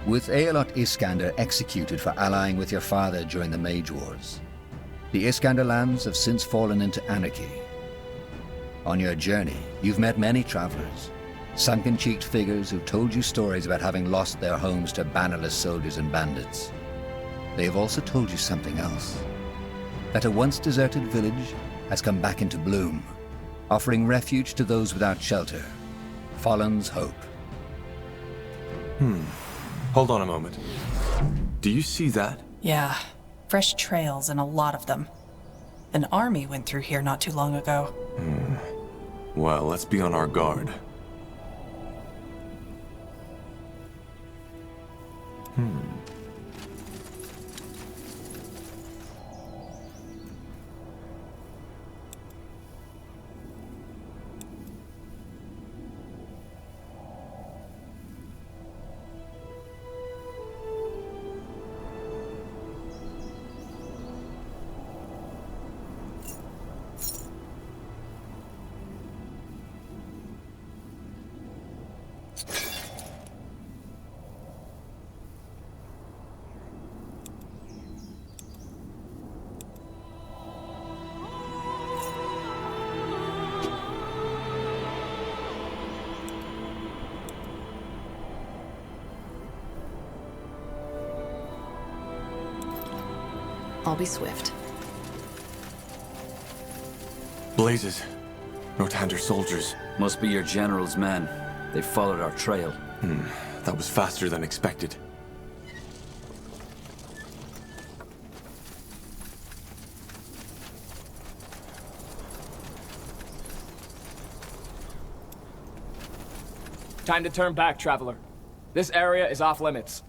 With Aelot Iskander executed for allying with your father during the Mage Wars, the Iskander lands have since fallen into anarchy. On your journey, you've met many travelers, sunken-cheeked figures who've told you stories about having lost their homes to bannerless soldiers and bandits. They have also told you something else, that a once deserted village has come back into bloom, offering refuge to those without shelter. Fallen's Hope. Hold on a moment. Do you see that? Yeah, fresh trails and a lot of them. An army went through here not too long ago. Well, let's be on our guard. I'll be swift. Blazes. Northander soldiers. Must be your general's men. They followed our trail. That was faster than expected. Time to turn back, traveler. This area is off limits.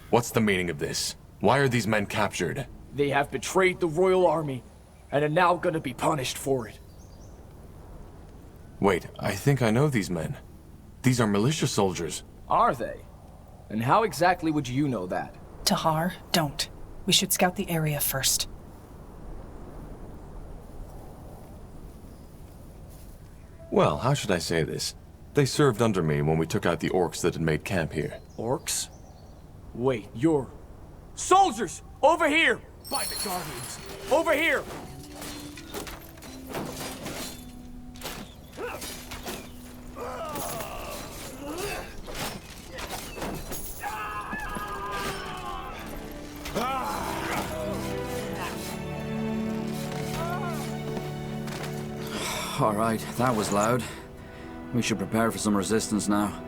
What's the meaning of this? Why are these men captured? They have betrayed the royal army, and are now gonna be punished for it. Wait, I think I know these men. These are militia soldiers. Are they? And how exactly would you know that? Tahar, don't. We should scout the area first. Well, how should I say this? They served under me when we took out the orcs that had made camp here. Orcs? Wait, you're... Soldiers! Over here! By the Guardians! Over here! All right, that was loud. We should prepare for some resistance now.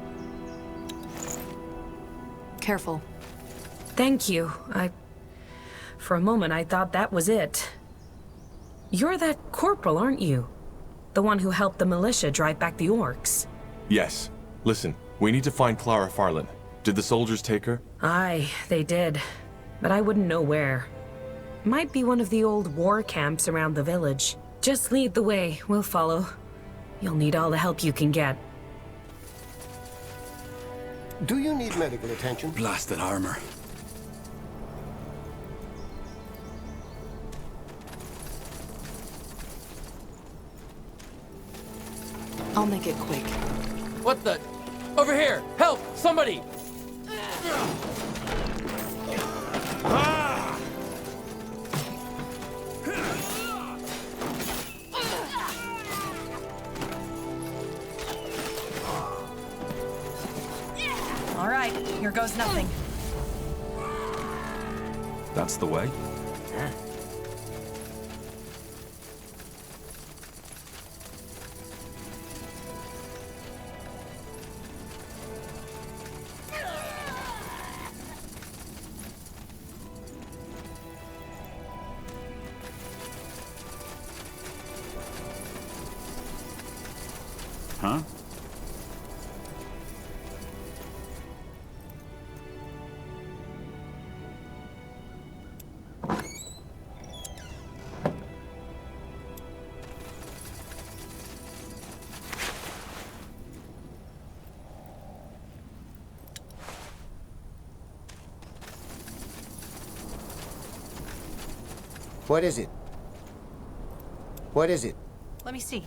Careful. Thank you. For a moment, I thought that was it. You're that corporal, aren't you? The one who helped the militia drive back the orcs. Yes. Listen, we need to find Clara Farland. Did the soldiers take her? Aye, they did. But I wouldn't know where. Might be one of the old war camps around the village. Just lead the way, we'll follow. You'll need all the help you can get. Do you need medical attention? Blasted armor. I'll make it quick. What the... Over here! Help! Somebody! All right, here goes nothing. That's the way. Huh? What is it? What is it? Let me see.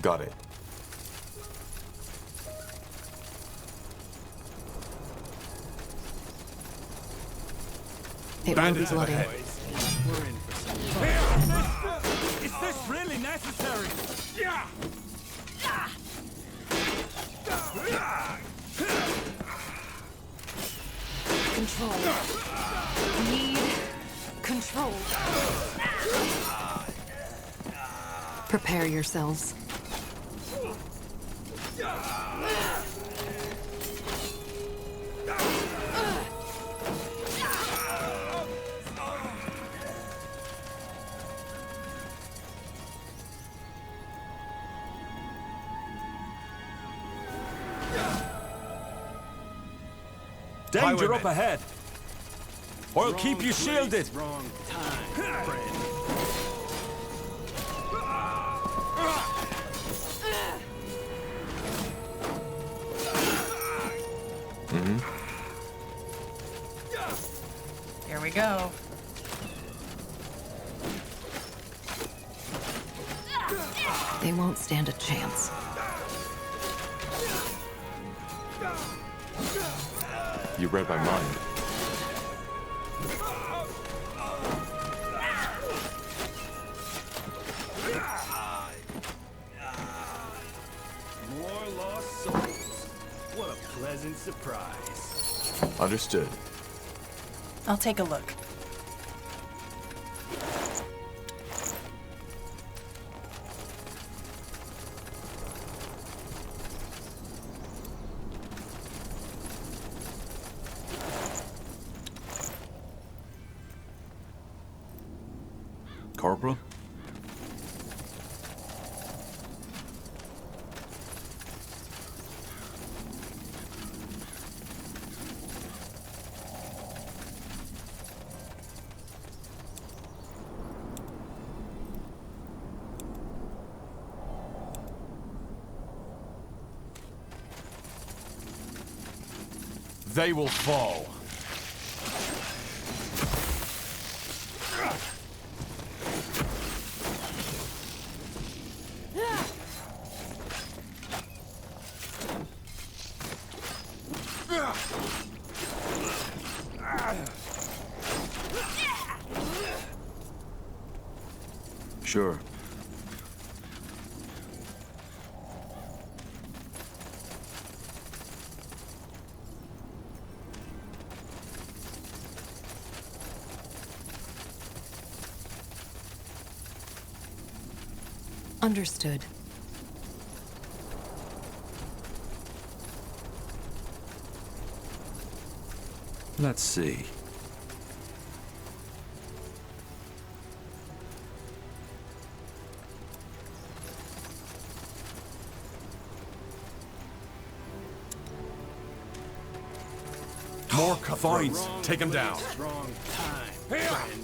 Got it. It will be bloody. Is this really necessary? Yeah! Control. Need control. Prepare yourselves. Danger up ahead. I'll keep you shielded. Wrong time, friend. Here we go. They won't stand a chance. You read my mind. More lost souls. What a pleasant surprise. Understood. I'll take a look. Corporal? They will fall. Sure. Understood. Let's see. More cutthroats. Take him down. Wrong time, friend.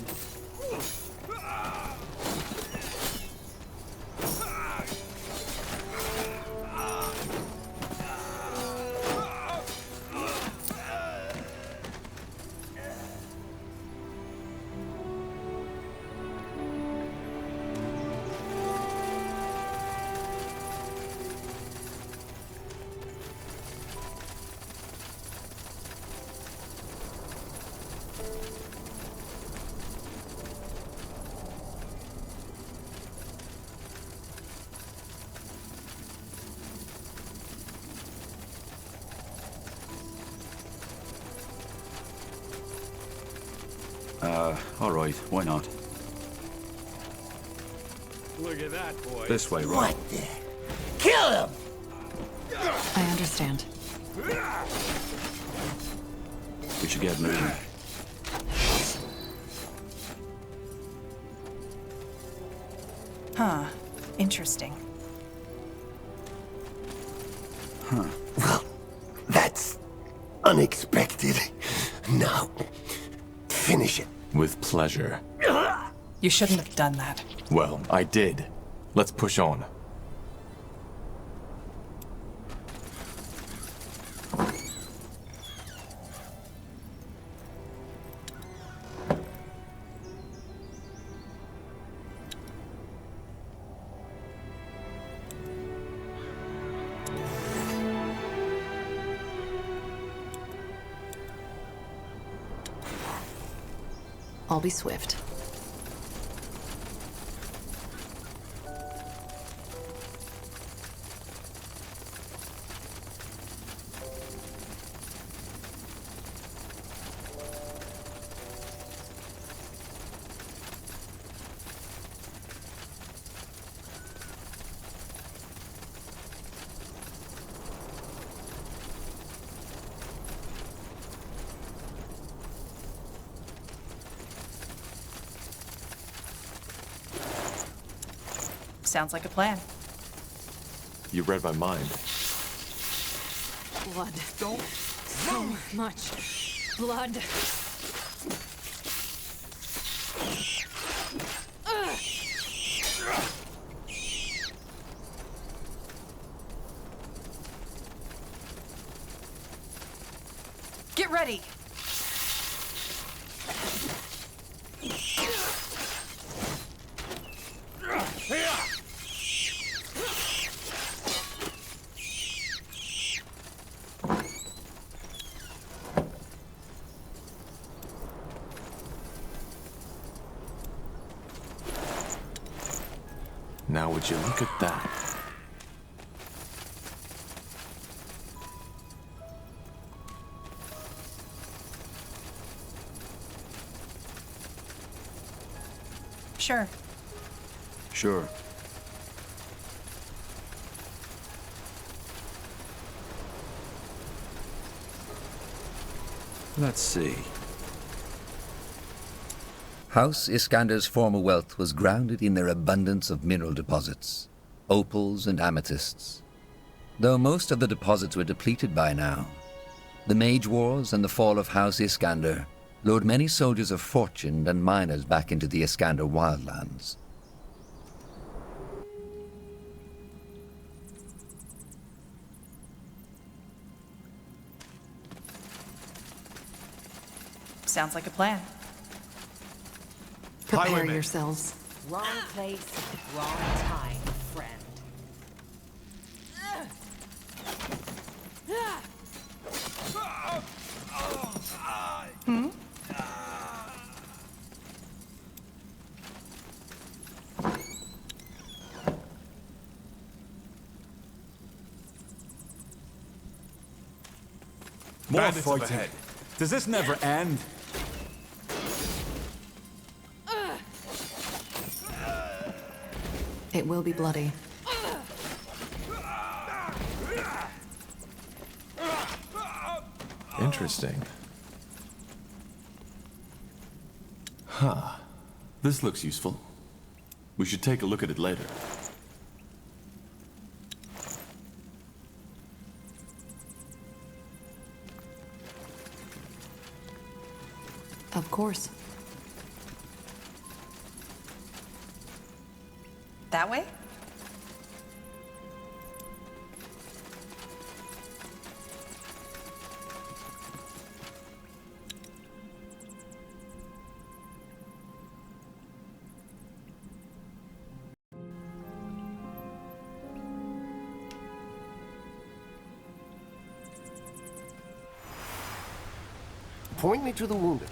All right, why not? Look at that, boy. This way, right? What the? Kill him! I understand. We should get moving. Huh. Interesting. Well, that's unexpected. Now, finish it. With pleasure. You shouldn't have done that. Well, I did. Let's push on. I'll be swift. Sounds like a plan. You read my mind. Blood. So much blood. Get ready! Now would you look at that? Sure. Sure. Let's see. House Iskander's former wealth was grounded in their abundance of mineral deposits, opals and amethysts. Though most of the deposits were depleted by now, the Mage Wars and the fall of House Iskander lured many soldiers of fortune and miners back into the Iskander wildlands. Sounds like a plan. Prepare Highwayman. yourselves. Wrong place, wrong time, friend. More Bandits up fighting. ahead. Does this never end? It will be bloody. Interesting. Huh. This looks useful. We should take a look at it later. Of course. That way? Point me to the wounded.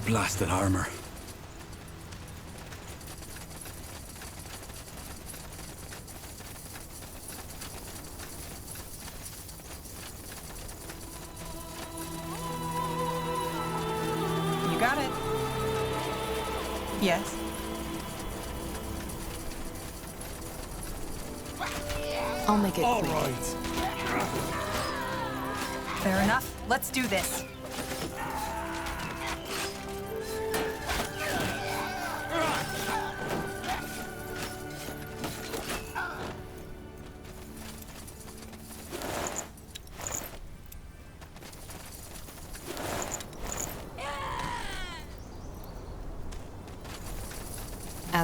Blasted armor. You got it. Yes. I'll make it All quick. right. Fair enough. Let's do this.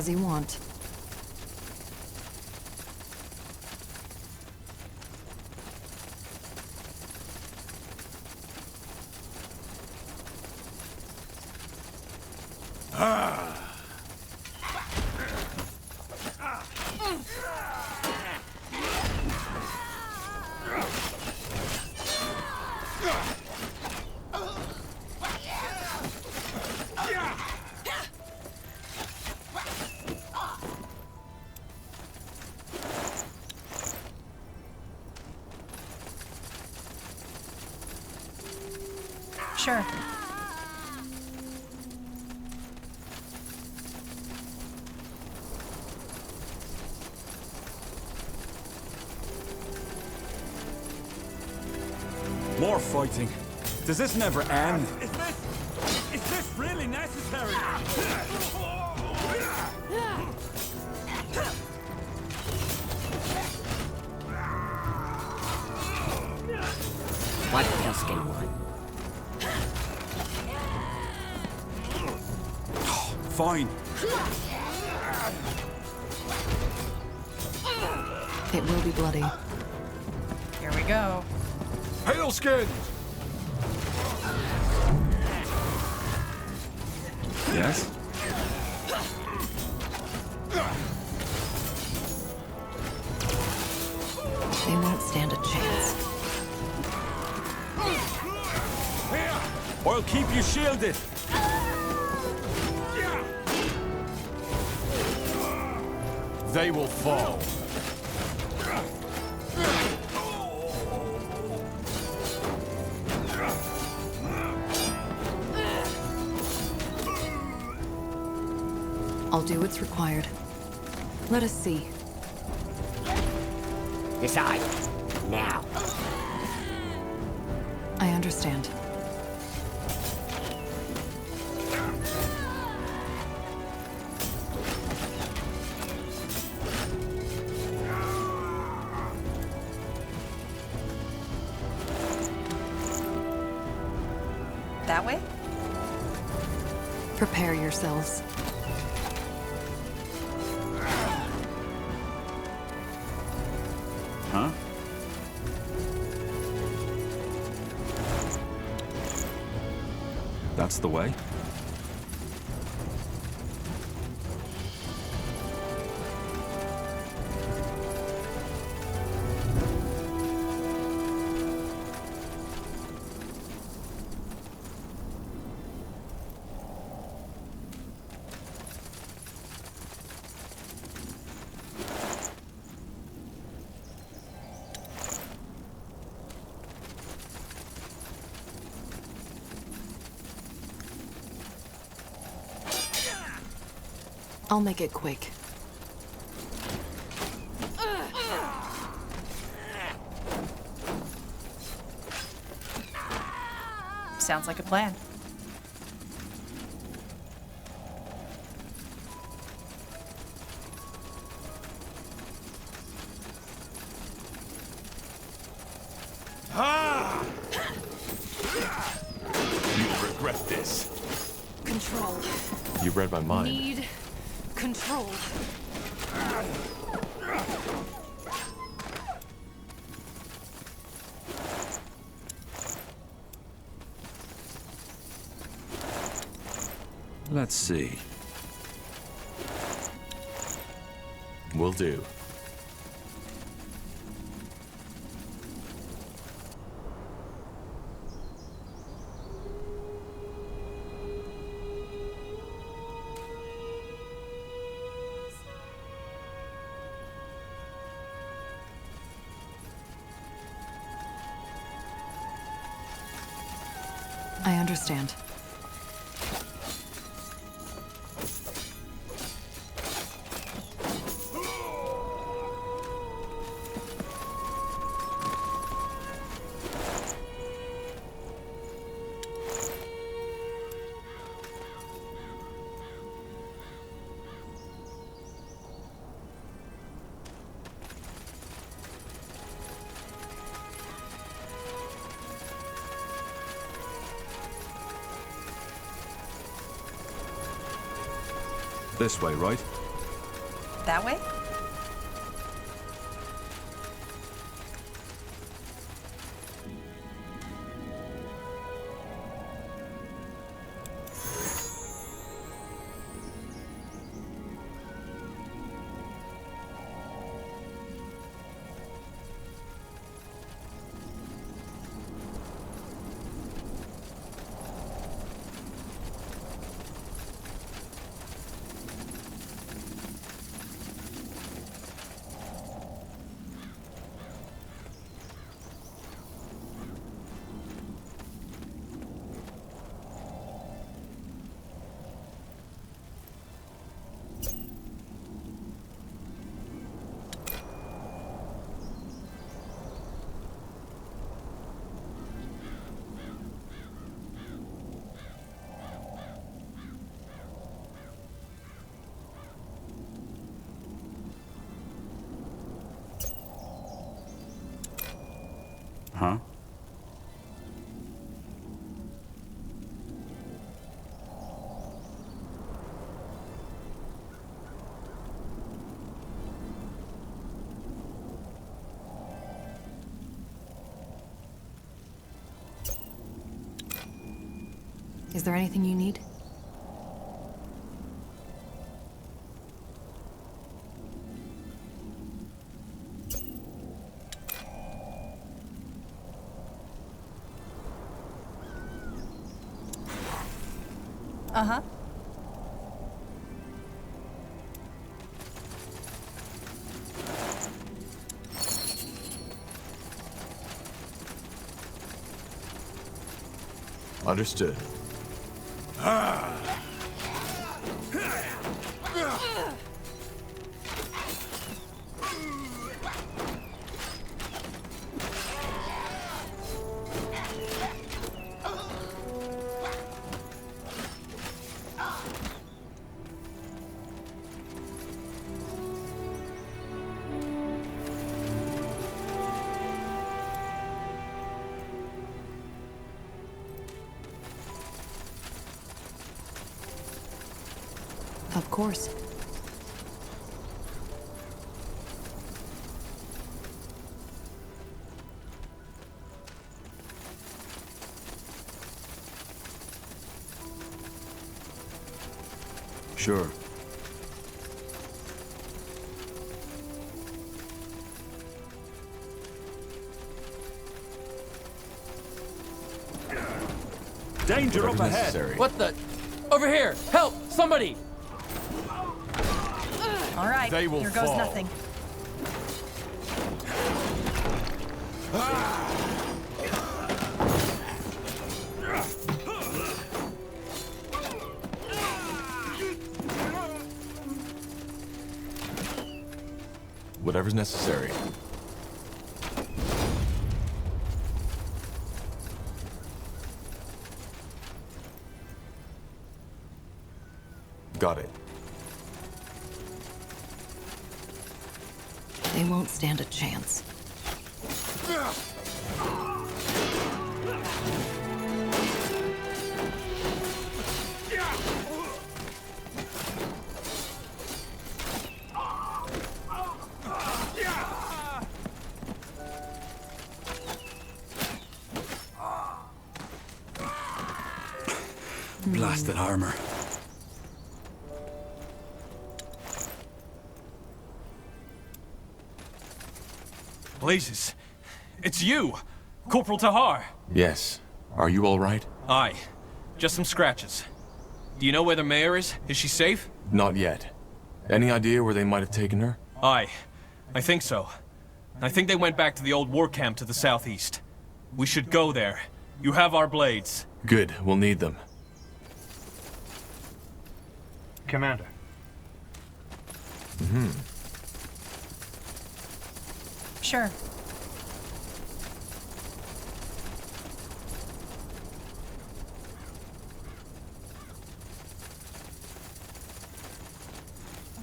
As you want. Sure. More fighting. Does this never end? Is this really necessary? What else can one? Fine. It will be bloody. Here we go. Hailskins! Yes? They won't stand a chance. I'll keep you shielded. They will fall. I'll do what's required. Let us see. Decide. Now. I understand. That way? Prepare yourselves. Huh? That's the way? I'll make it quick. Sounds like a plan. You'll regret this. Control. You read my mind. Need control. Let's see. Will do. I understand. This way, right? That way? Huh? Is there anything you need? Uh-huh. Understood. Of course. Sure. Danger up Whatever's ahead. necessary. What the? Over here! Help! Somebody! All right, They will here goes fall. nothing. Whatever's necessary. Got it. They won't stand a chance. Blasted armor. Blazes. It's you! Corporal Tahar! Yes. Are you all right? Aye. Just some scratches. Do you know where the mayor is? Is she safe? Not yet. Any idea where they might have taken her? Aye. I think so. I think they went back to the old war camp to the southeast. We should go there. You have our blades. Good. We'll need them. Commander. Sure.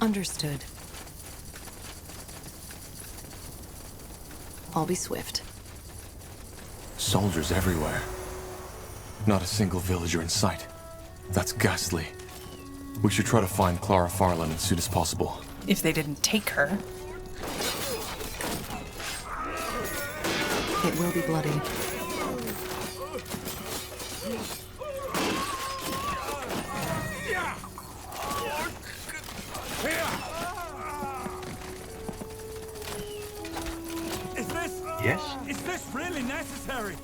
Understood. I'll be swift. Soldiers everywhere. Not a single villager in sight. That's ghastly. We should try to find Clara Farland as soon as possible. If they didn't take her. It will be bloody. Yes? Is this really necessary?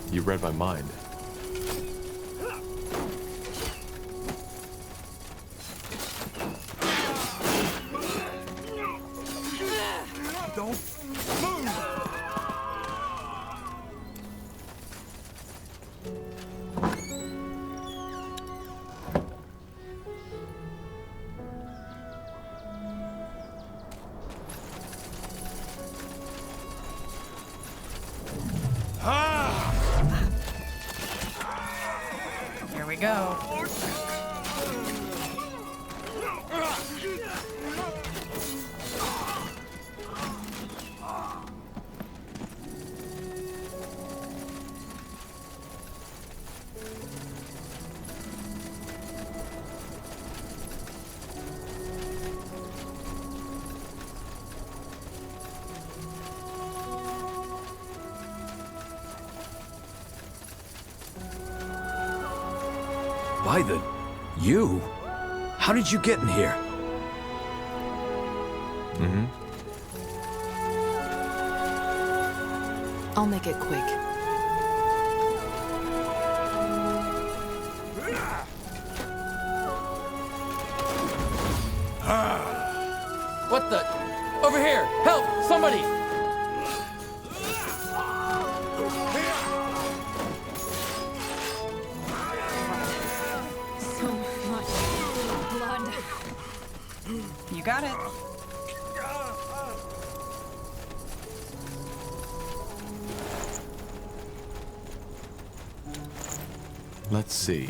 You read my mind. Don't move! Here we go. Why the... You? How did you get in here? I'll make it quick. What the... Over here! Help! Somebody! So much blood. You got it. Let's see.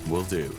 Will do.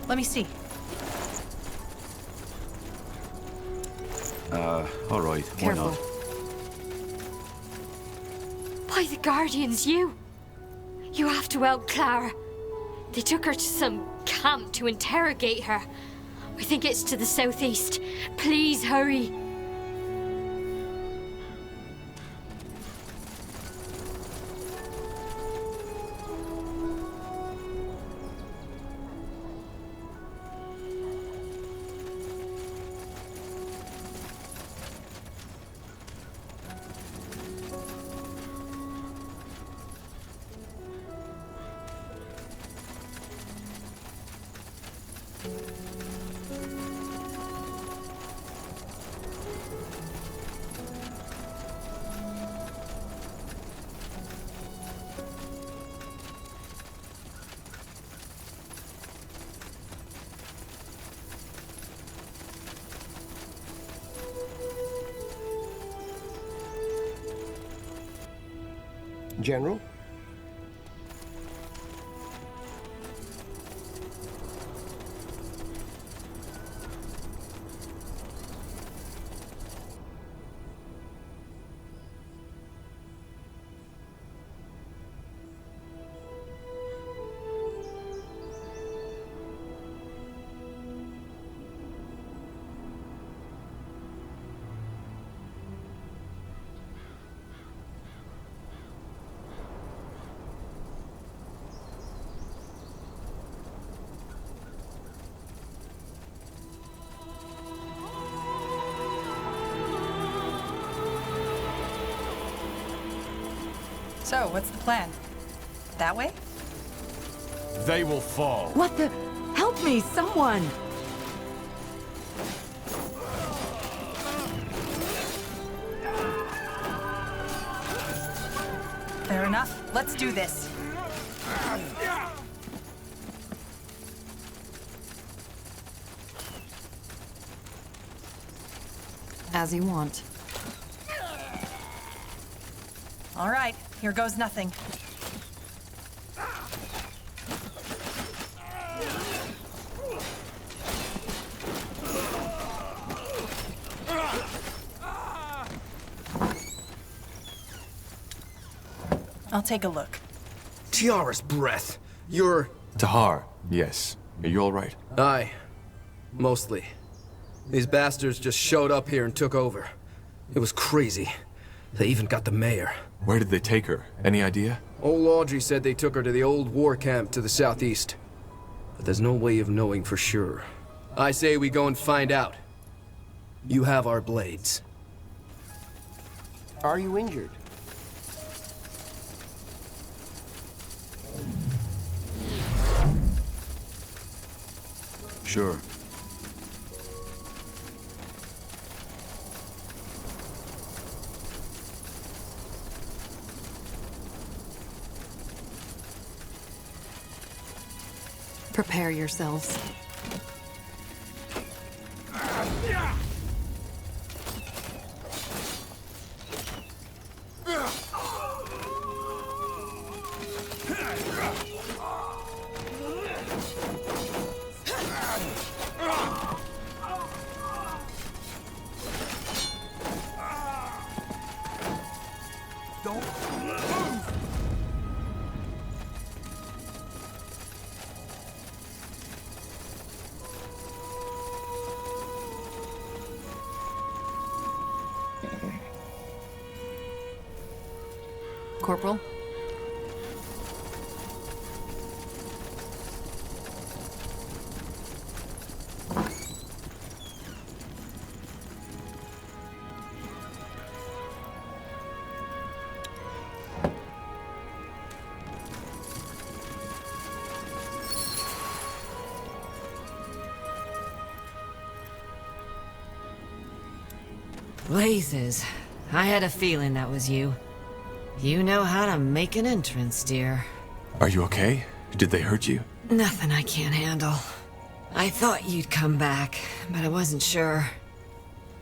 Let me see. All right. Why Careful. not? By the Guardians, you! You have to help Clara. They took her to some camp to interrogate her. I think it's to the southeast. Please hurry. General? So, what's the plan? That way? They will fall. What the? Help me, someone! Fair enough. Let's do this. As you want. All right, here goes nothing. I'll take a look. Tiara's breath. You're... Tahar, yes. Are you alright? Aye. Mostly. These bastards just showed up here and took over. It was crazy. They even got the mayor. Where did they take her? Any idea? Old Audrey said they took her to the old war camp to the southeast. But there's no way of knowing for sure. I say we go and find out. You have our blades. Are you injured? Sure. Prepare yourselves. Corporal? Blazes. I had a feeling that was you. You know how to make an entrance, dear. Are you okay? Did they hurt you? Nothing I can't handle. I thought you'd come back, but I wasn't sure.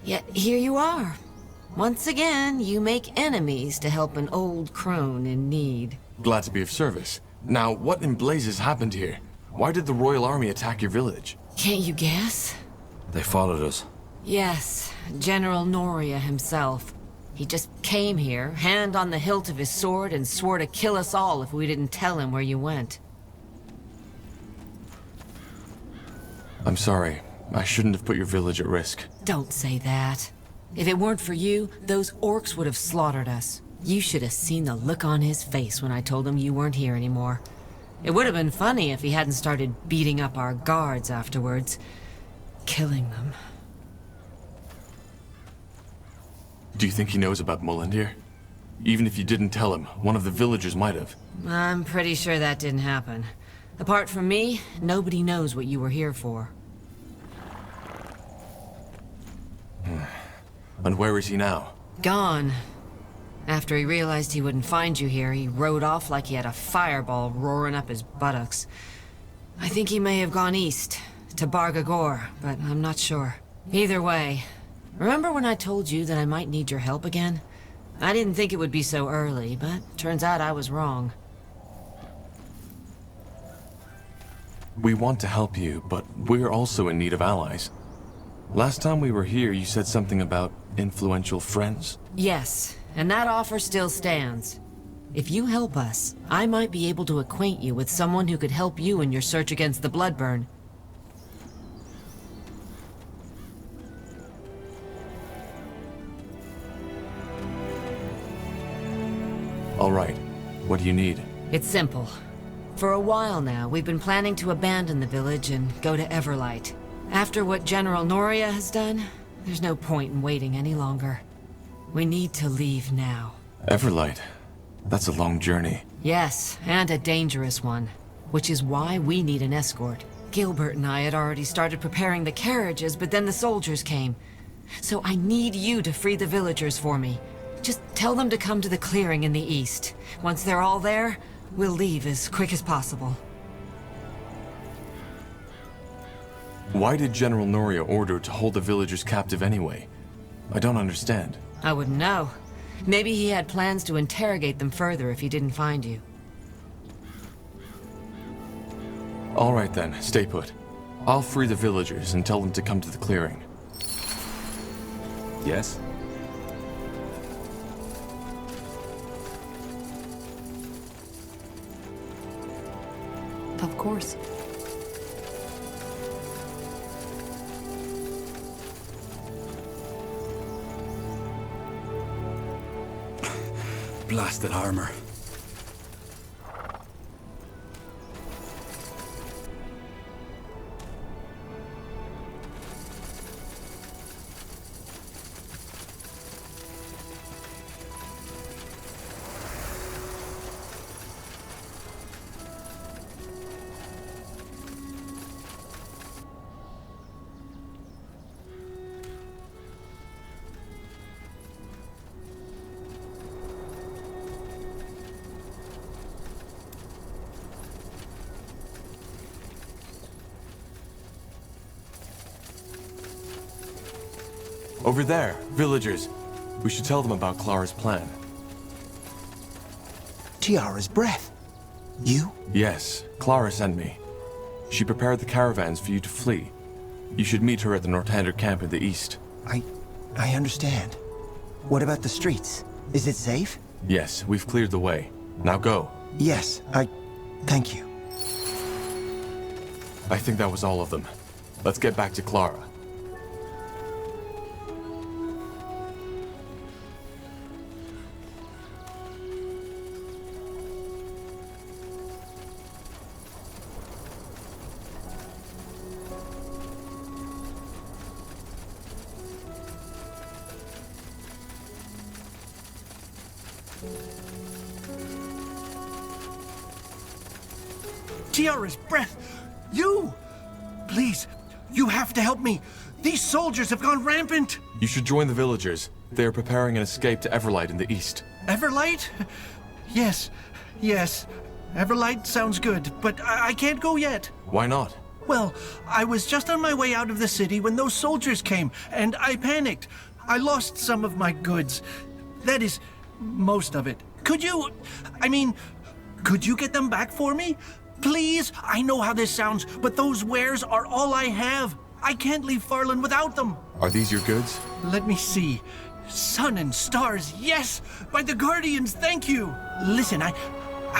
Yet here you are. Once again, you make enemies to help an old crone in need. Glad to be of service. Now, what in blazes happened here? Why did the Royal Army attack your village? Can't you guess? They followed us. Yes, General Noria himself. He just came here, hand on the hilt of his sword, and swore to kill us all if we didn't tell him where you went. I'm sorry. I shouldn't have put your village at risk. Don't say that. If it weren't for you, those orcs would have slaughtered us. You should have seen the look on his face when I told him you weren't here anymore. It would have been funny if he hadn't started beating up our guards afterwards. Killing them. Do you think he knows about Molendir? Even if you didn't tell him, one of the villagers might have. I'm pretty sure that didn't happen. Apart from me, nobody knows what you were here for. And where is he now? Gone. After he realized he wouldn't find you here, he rode off like he had a fireball roaring up his buttocks. I think he may have gone east, to Bargagor, but I'm not sure. Either way, remember when I told you that I might need your help again? I didn't think it would be so early, but turns out I was wrong. We want to help you, but we're also in need of allies. Last time we were here, you said something about influential friends? Yes, and that offer still stands. If you help us, I might be able to acquaint you with someone who could help you in your search against the Bloodburn. All right. What do you need? It's simple. For a while now, we've been planning to abandon the village and go to Everlight. After what General Noria has done, there's no point in waiting any longer. We need to leave now. Everlight. That's a long journey. Yes, and a dangerous one. Which is why we need an escort. Gilbert and I had already started preparing the carriages, but then the soldiers came. So I need you to free the villagers for me. Just tell them to come to the clearing in the east. Once they're all there, we'll leave as quick as possible. Why did General Noria order to hold the villagers captive anyway? I don't understand. I wouldn't know. Maybe he had plans to interrogate them further if he didn't find you. All right then, stay put. I'll free the villagers and tell them to come to the clearing. Yes? Of course. Blasted armor. Over there, villagers. We should tell them about Clara's plan. Tiara's breath. You? Yes, Clara sent me. She prepared the caravans for you to flee. You should meet her at the Northander camp in the east. I understand. What about the streets? Is it safe? Yes, we've cleared the way. Now go. Yes, thank you. I think that was all of them. Let's get back to Clara. Tiara's breath! You! Please, you have to help me. These soldiers have gone rampant. You should join the villagers. They are preparing an escape to Everlight in the east. Everlight? Yes. Everlight sounds good, but I can't go yet. Why not? Well, I was just on my way out of the city when those soldiers came, and I panicked. I lost some of my goods. That is, most of it. Could you get them back for me? Please? I know how this sounds, but those wares are all I have. I can't leave Farland without them. Are these your goods? Let me see. Sun and stars, yes! By the Guardians, thank you! Listen, I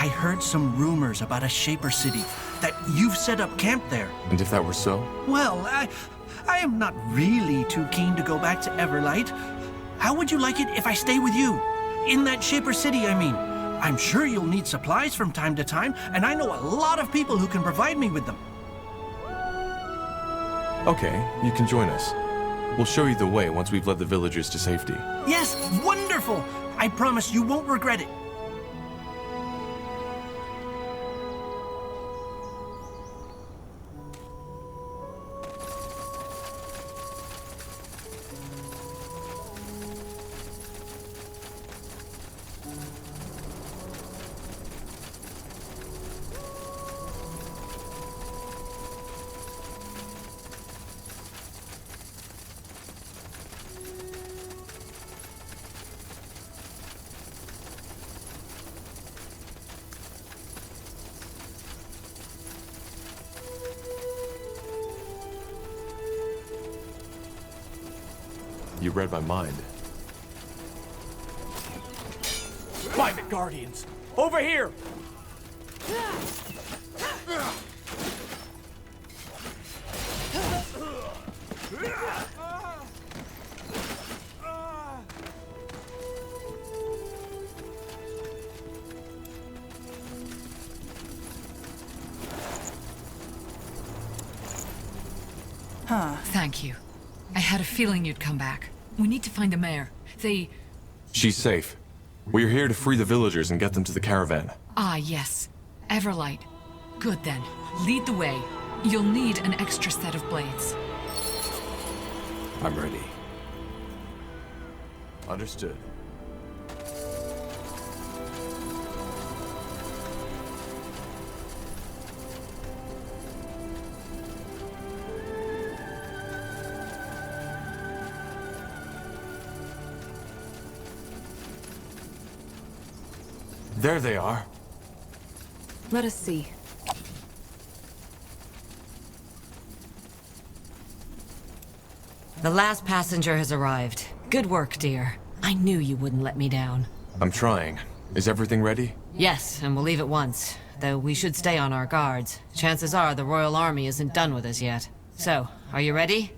heard some rumors about a Shaper city, that you've set up camp there. And if that were so? Well, I am not really too keen to go back to Everlight. How would you like it if I stay with you? In that Shaper city, I mean. I'm sure you'll need supplies from time to time, and I know a lot of people who can provide me with them. Okay, you can join us. We'll show you the way once we've led the villagers to safety. Yes, wonderful! I promise you won't regret it. You read my mind. By the Guardians! Over here! Thank you. I had a feeling you'd come back. We need to find the mayor. She's safe. We're here to free the villagers and get them to the caravan. Ah, yes. Everlight. Good then. Lead the way. You'll need an extra set of blades. I'm ready. Understood. There they are. Let us see. The last passenger has arrived. Good work, dear. I knew you wouldn't let me down. I'm trying. Is everything ready? Yes, and we'll leave at once. Though we should stay on our guards. Chances are the Royal Army isn't done with us yet. So, are you ready?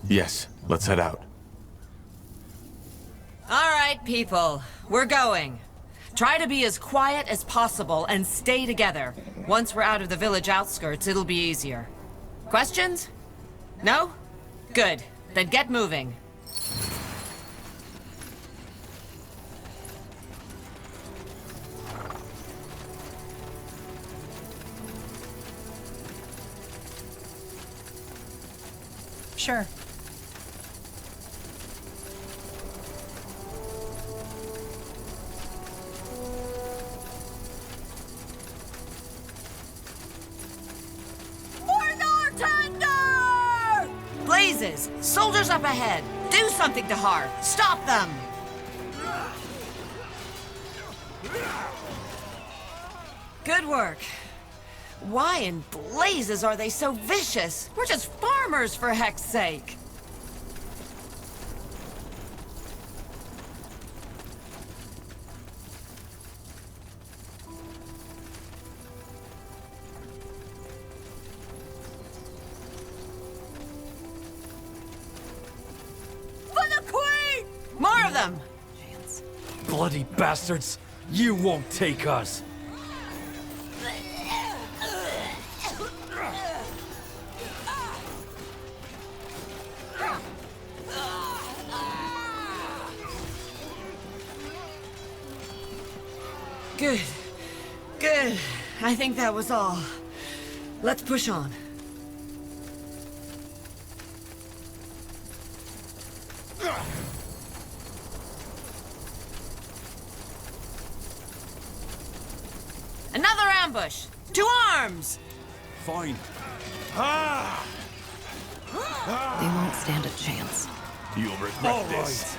Yes, let's head out. All right, people. We're going. Try to be as quiet as possible and stay together. Once we're out of the village outskirts, it'll be easier. Questions? No? Good. Then get moving. Sure. Blazes! Soldiers up ahead! Do something to Har! Stop them! Good work. Why in blazes are they so vicious? We're just farmers, for heck's sake! More of them! Bloody bastards! You won't take us! Good. Good. I think that was all. Let's push on. Another ambush! To arms! Fine. They won't stand a chance. You'll regret this.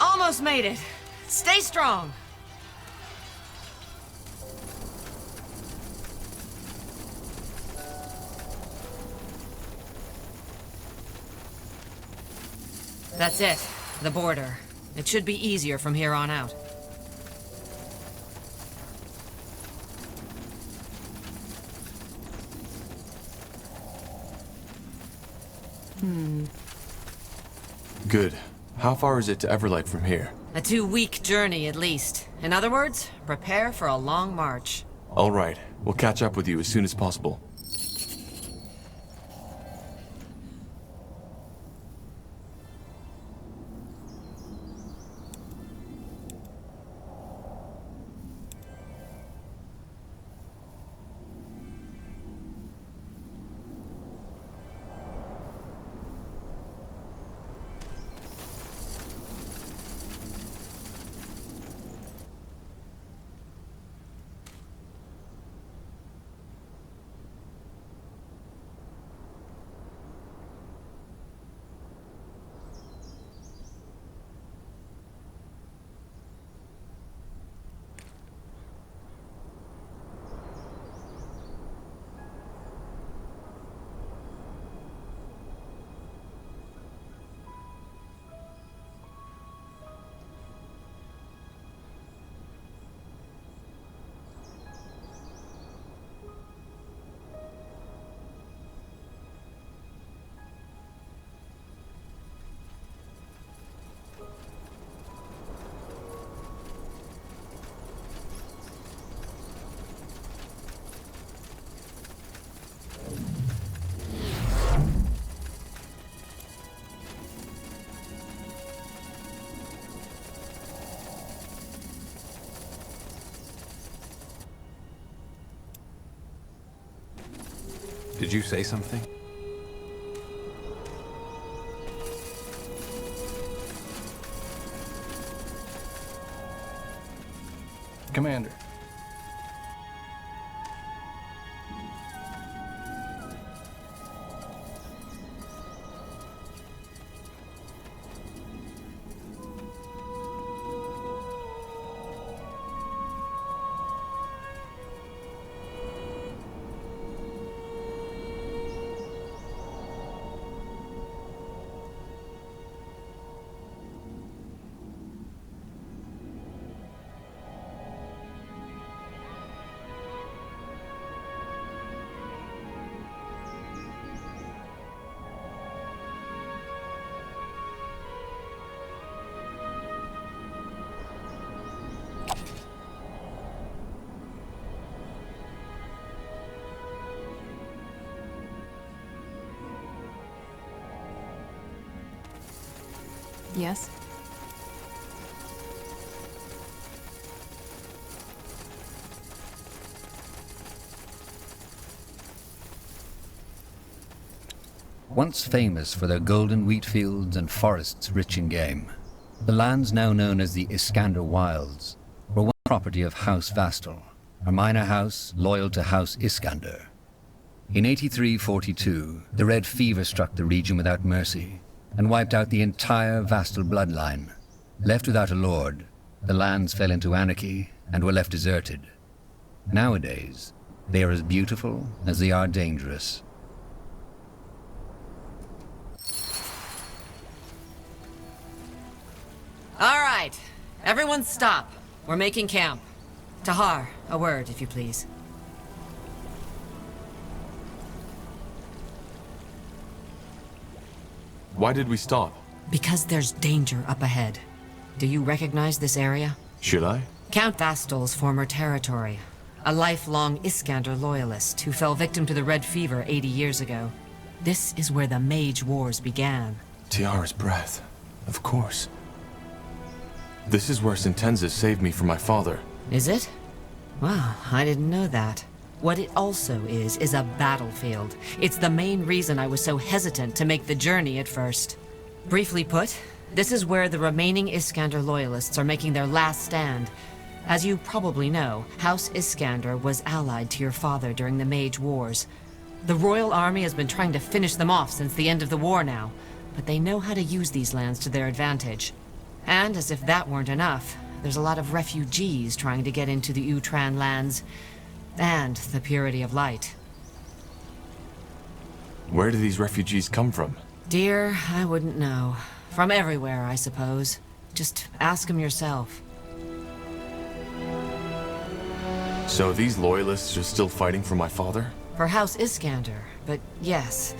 Almost made it. Stay strong. That's it. The border. It should be easier from here on out. Good. How far is it to Everlight from here? A 2-week journey at least. In other words, prepare for a long march. All right. We'll catch up with you as soon as possible. Did you say something? Commander. Yes? Once famous for their golden wheat fields and forests rich in game, the lands now known as the Iskander Wilds were one property of House Vastal, a minor house loyal to House Iskander. In 8342, the Red Fever struck the region without mercy and wiped out the entire Vastal bloodline. Left without a lord, the lands fell into anarchy and were left deserted. Nowadays, they are as beautiful as they are dangerous. All right, everyone stop. We're making camp. Tahar, a word, if you please. Why did we stop? Because there's danger up ahead. Do you recognize this area? Should I? Count Vastal's former territory. A lifelong Iskander loyalist who fell victim to the Red Fever 80 years ago. This is where the Mage Wars began. Tiara's breath. Of course. This is where Sentenza saved me from my father. Is it? Wow, I didn't know that. What it also is a battlefield. It's the main reason I was so hesitant to make the journey at first. Briefly put, this is where the remaining Iskander loyalists are making their last stand. As you probably know, House Iskander was allied to your father during the Mage Wars. The Royal Army has been trying to finish them off since the end of the war now, but they know how to use these lands to their advantage. And as if that weren't enough, there's a lot of refugees trying to get into the Utran lands, and the purity of light. Where do these refugees come from? Dear, I wouldn't know. From everywhere, I suppose. Just ask them yourself. So these loyalists are still fighting for my father? For House Iskander, but yes.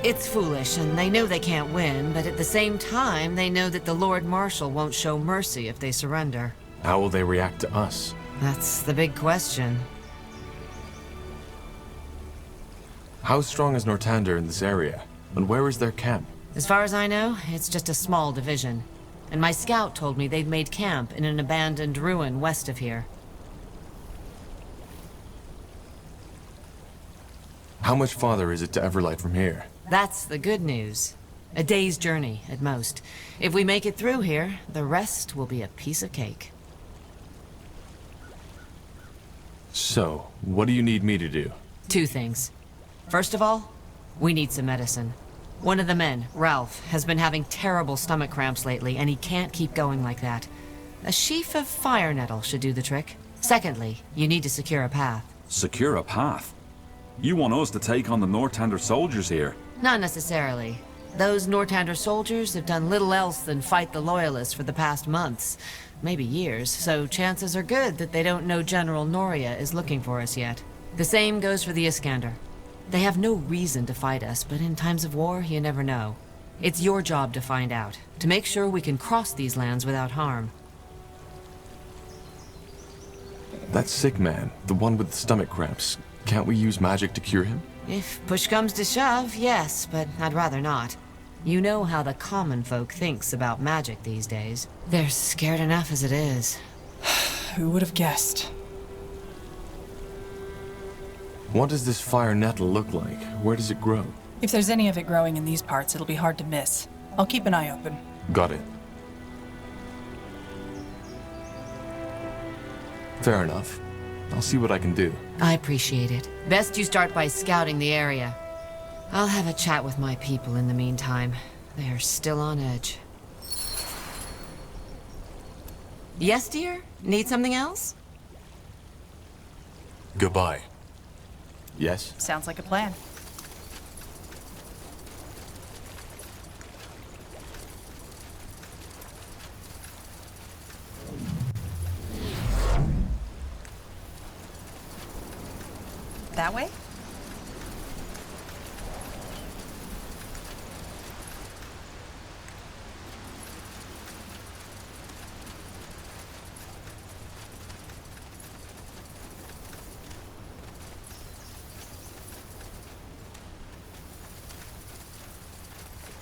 It's foolish, and they know they can't win, but at the same time, they know that the Lord Marshal won't show mercy if they surrender. How will they react to us? That's the big question. How strong is Nortander in this area? And where is their camp? As far as I know, it's just a small division. And my scout told me they've made camp in an abandoned ruin west of here. How much farther is it to Everlight from here? That's the good news. A day's journey, at most. If we make it through here, the rest will be a piece of cake. So, what do you need me to do? 2 things. First of all, we need some medicine. One of the men, Ralph, has been having terrible stomach cramps lately, and he can't keep going like that. A sheaf of fire nettle should do the trick. Secondly, you need to secure a path. Secure a path? You want us to take on the Nortander soldiers here? Not necessarily. Those Nortander soldiers have done little else than fight the Loyalists for the past months, maybe years, so chances are good that they don't know General Noria is looking for us yet. The same goes for the Iskander. They have no reason to fight us, but in times of war, you never know. It's your job to find out, to make sure we can cross these lands without harm. That sick man, the one with the stomach cramps, can't we use magic to cure him? If push comes to shove, yes, but I'd rather not. You know how the common folk thinks about magic these days. They're scared enough as it is. Who would have guessed? What does this fire nettle look like? Where does it grow? If there's any of it growing in these parts, it'll be hard to miss. I'll keep an eye open. Got it. Fair enough. I'll see what I can do. I appreciate it. Best you start by scouting the area. I'll have a chat with my people in the meantime. They are still on edge. Yes, dear? Need something else? Goodbye. Yes? Sounds like a plan. That way?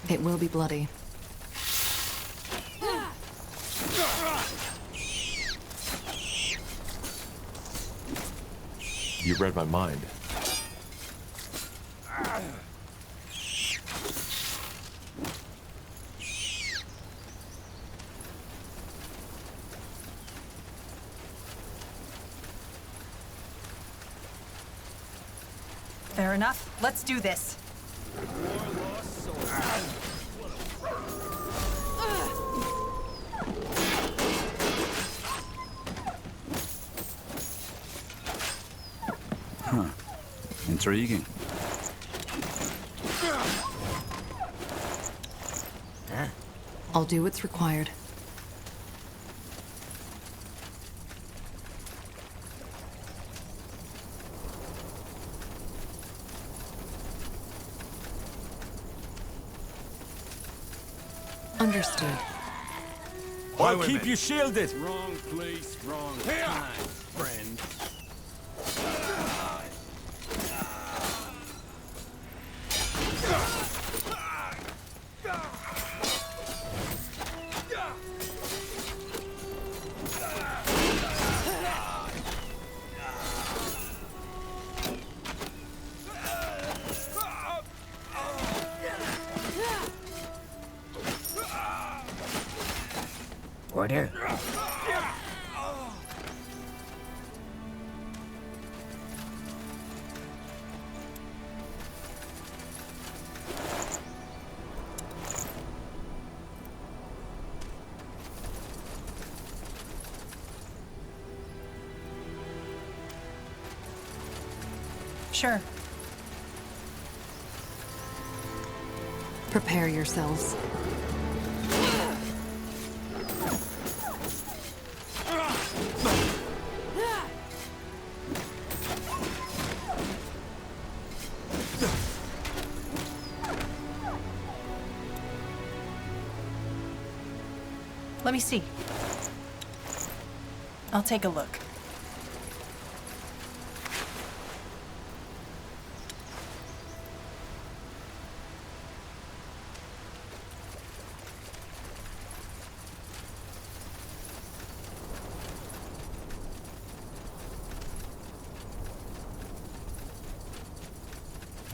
It will be bloody. You read my mind. Fair enough. Let's do this. Huh. Intriguing. I'll do what's required. Understood. I'll keep you shielded. Wrong place, wrong time, friend. Order. Sure. Prepare yourselves. Let me see. I'll take a look.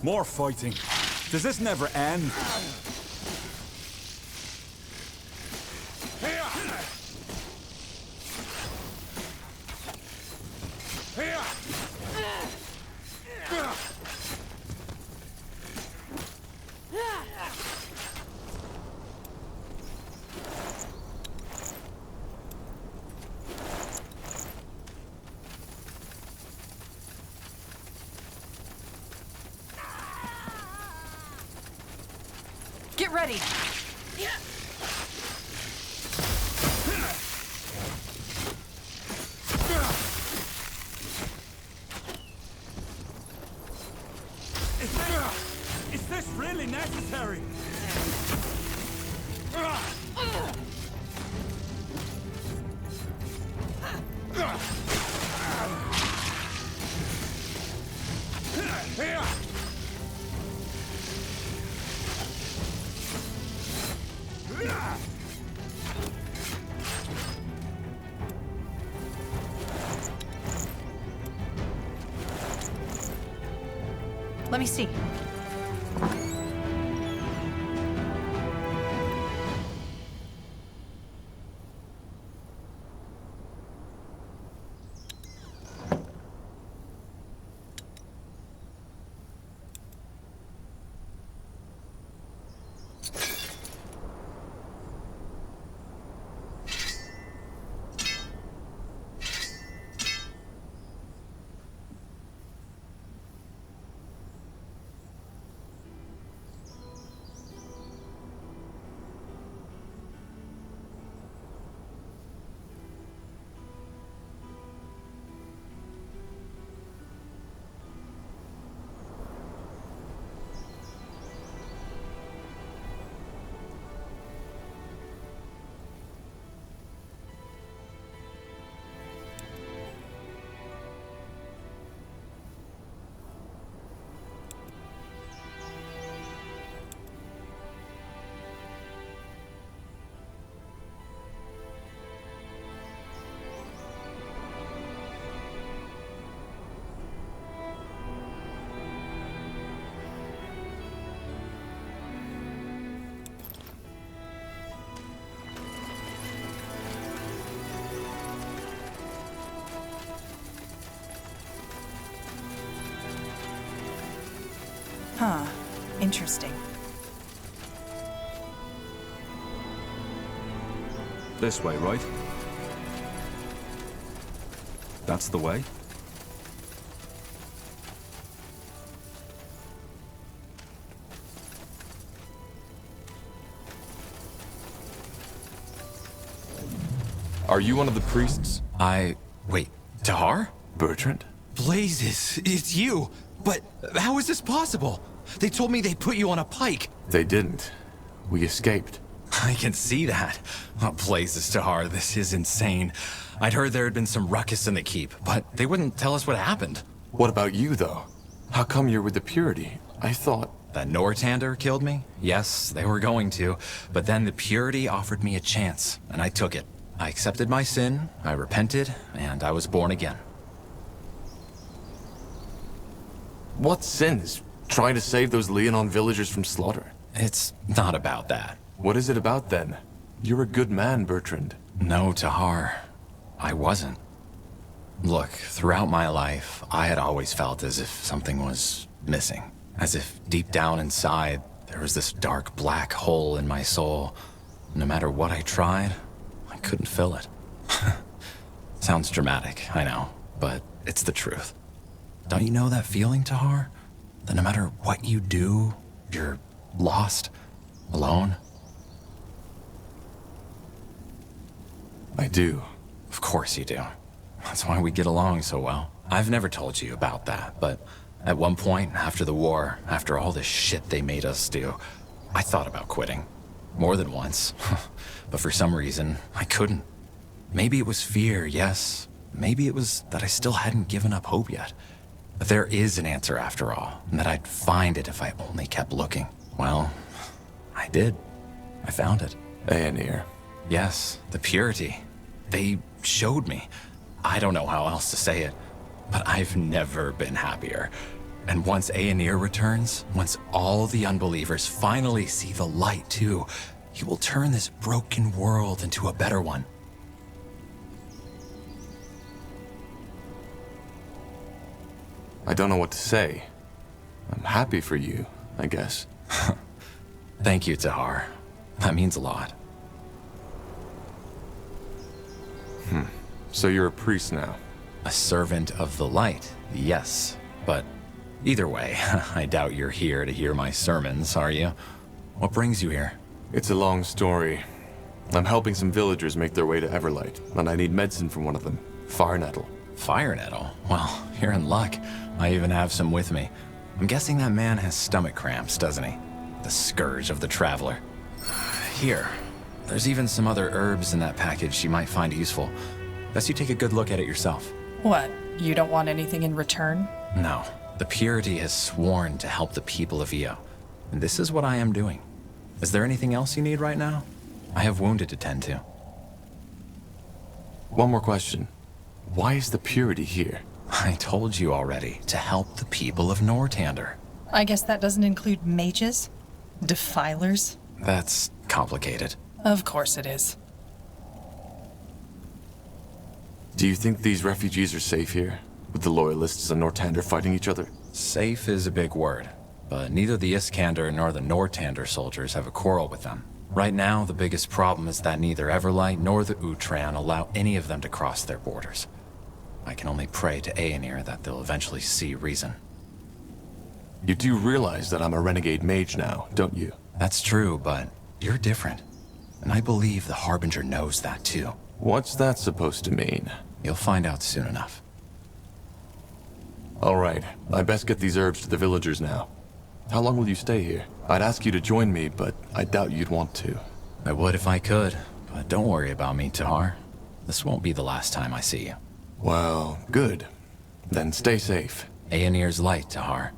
More fighting. Does this never end? Get ready! Is this really necessary? Let me see. Huh. Interesting. This way, right? That's the way? Are you one of the priests? Wait, Tahar? Bertrand? Blazes, it's you! But how is this possible? They told me they put you on a pike. They didn't. We escaped. I can see that. Oh, Blazes, Tahar, this is insane. I'd heard there had been some ruckus in the keep, but they wouldn't tell us what happened. What about you, though? How come you're with the Purity? I thought... That Nortander killed me? Yes, they were going to. But then the Purity offered me a chance, and I took it. I accepted my sin, I repented, and I was born again. What sins? Trying to save those Leonon villagers from slaughter? It's not about that. What is it about, then? You're a good man, Bertrand. No, Tahar. I wasn't. Look, throughout my life, I had always felt as if something was missing. As if deep down inside, there was this dark black hole in my soul. No matter what I tried, I couldn't fill it. Sounds dramatic, I know, but it's the truth. Don't you know that feeling, Tahar? That no matter what you do, you're lost, alone? I do. Of course you do. That's why we get along so well. I've never told you about that, but at one point, after the war, after all this shit they made us do, I thought about quitting. More than once. But for some reason, I couldn't. Maybe it was fear, yes. Maybe it was that I still hadn't given up hope yet. But there is an answer after all, and that I'd find it if I only kept looking. Well, I did. I found it. Aenir. Yes, the Purity. They showed me. I don't know how else to say it, but I've never been happier. And once Aenir returns, once all the unbelievers finally see the light too, he will turn this broken world into a better one. I don't know what to say. I'm happy for you, I guess. Thank you, Tahar. That means a lot. So you're a priest now? A servant of the light, yes. But either way, I doubt you're here to hear my sermons, are you? What brings you here? It's a long story. I'm helping some villagers make their way to Everlight, and I need medicine from one of them. Fire nettle. Fire nettle? Well, you're in luck. I even have some with me. I'm guessing that man has stomach cramps, doesn't he? The scourge of the traveler. Here. There's even some other herbs in that package you might find useful. Best you take a good look at it yourself. What? You don't want anything in return? No. The Purity has sworn to help the people of Io. And this is what I am doing. Is there anything else you need right now? I have wounded to tend to. One more question. Why is the Purity here? I told you already, to help the people of Nortander. I guess that doesn't include mages? Defilers? That's complicated. Of course it is. Do you think these refugees are safe here? With the Loyalists and Nortander fighting each other? Safe is a big word, but neither the Iskander nor the Nortander soldiers have a quarrel with them. Right now, the biggest problem is that neither Everlight nor the Utran allow any of them to cross their borders. I can only pray to Aenir that they'll eventually see reason. You do realize that I'm a renegade mage now, don't you? That's true, but you're different. And I believe the Harbinger knows that too. What's that supposed to mean? You'll find out soon enough. All right, I best get these herbs to the villagers now. How long will you stay here? I'd ask you to join me, but I doubt you'd want to. I would if I could, but don't worry about me, Tahar. This won't be the last time I see you. Well, good. Then stay safe. Aenir's light, Tahar.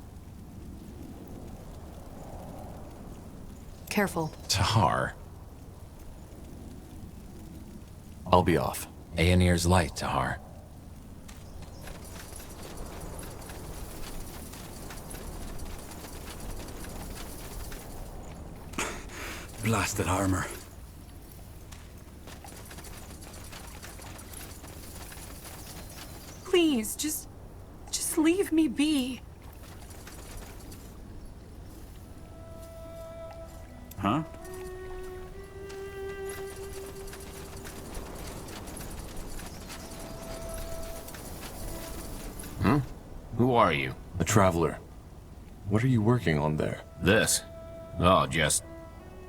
Careful. Tahar. I'll be off. Aenir's light, Tahar. Blasted armor. Please, just leave me be. Huh? Who are you? A traveler. What are you working on there? This? Oh, just...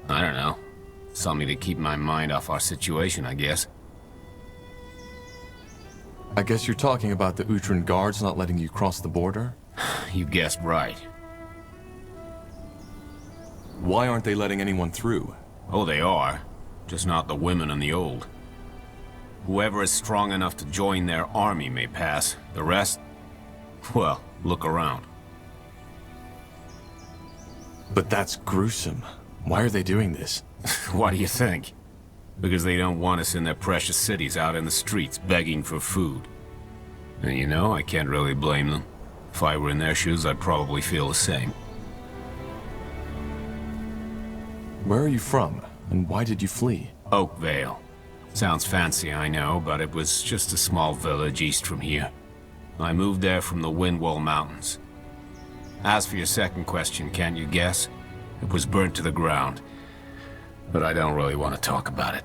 I don't know. Something to keep my mind off our situation, I guess. I guess you're talking about the Utran guards not letting you cross the border? You guessed right. Why aren't they letting anyone through? Oh, they are. Just not the women and the old. Whoever is strong enough to join their army may pass. The rest... well, look around. But that's gruesome. Why are they doing this? Why do you think? Because they don't want us in their precious cities out in the streets begging for food. And you know, I can't really blame them. If I were in their shoes, I'd probably feel the same. Where are you from? And why did you flee? Oakvale. Sounds fancy, I know, but it was just a small village east from here. I moved there from the Windwall Mountains. As for your second question, can't you guess? It was burnt to the ground. But I don't really want to talk about it.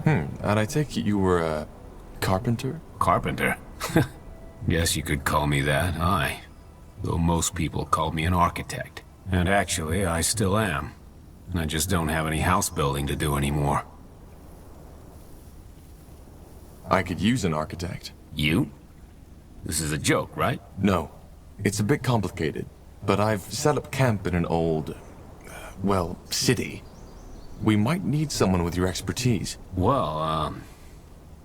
And I take it you were a... carpenter? Carpenter? Guess you could call me that, aye. Though most people called me an architect. And actually, I still am. I just don't have any house building to do anymore. I could use an architect. You? This is a joke, right? No. It's a bit complicated. But I've set up camp in an old... well, city. We might need someone with your expertise. Well,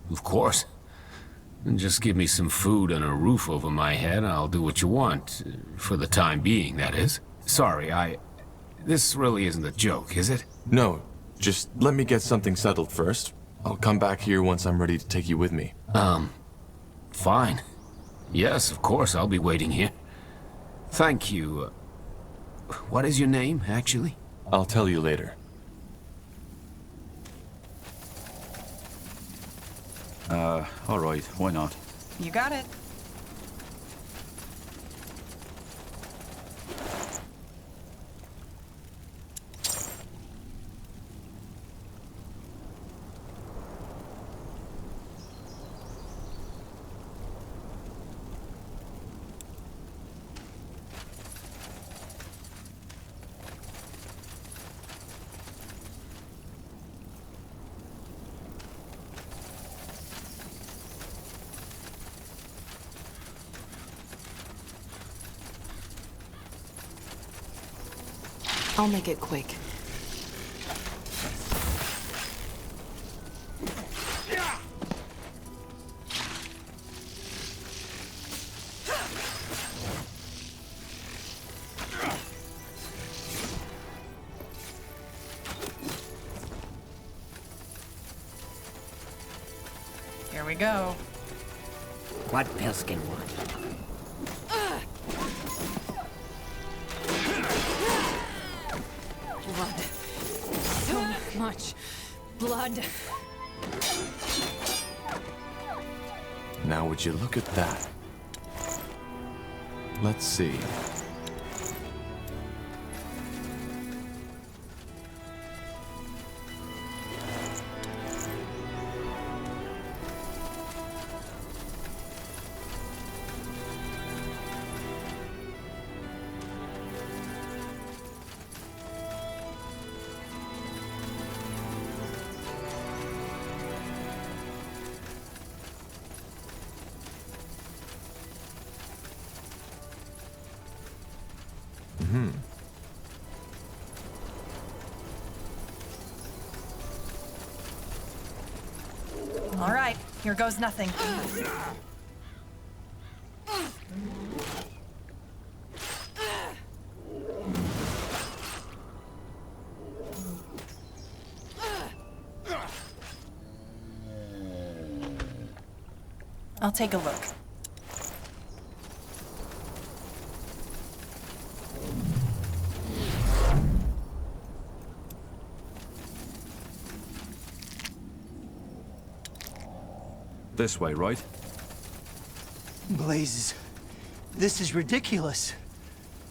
of course. Just give me some food and a roof over my head, I'll do what you want. For the time being, that is. Sorry, this really isn't a joke, is it? No. Just let me get something settled first. I'll come back here once I'm ready to take you with me. Fine. Yes, of course, I'll be waiting here. Thank you. What is your name, actually? I'll tell you later. Alright, why not? You got it. I'll make it quick. Here we go. What Pilskin want? blood. So much blood. Now would you look at that? Let's see. All right, here goes nothing. I'll take a look. This way, right? Blazes. This is ridiculous.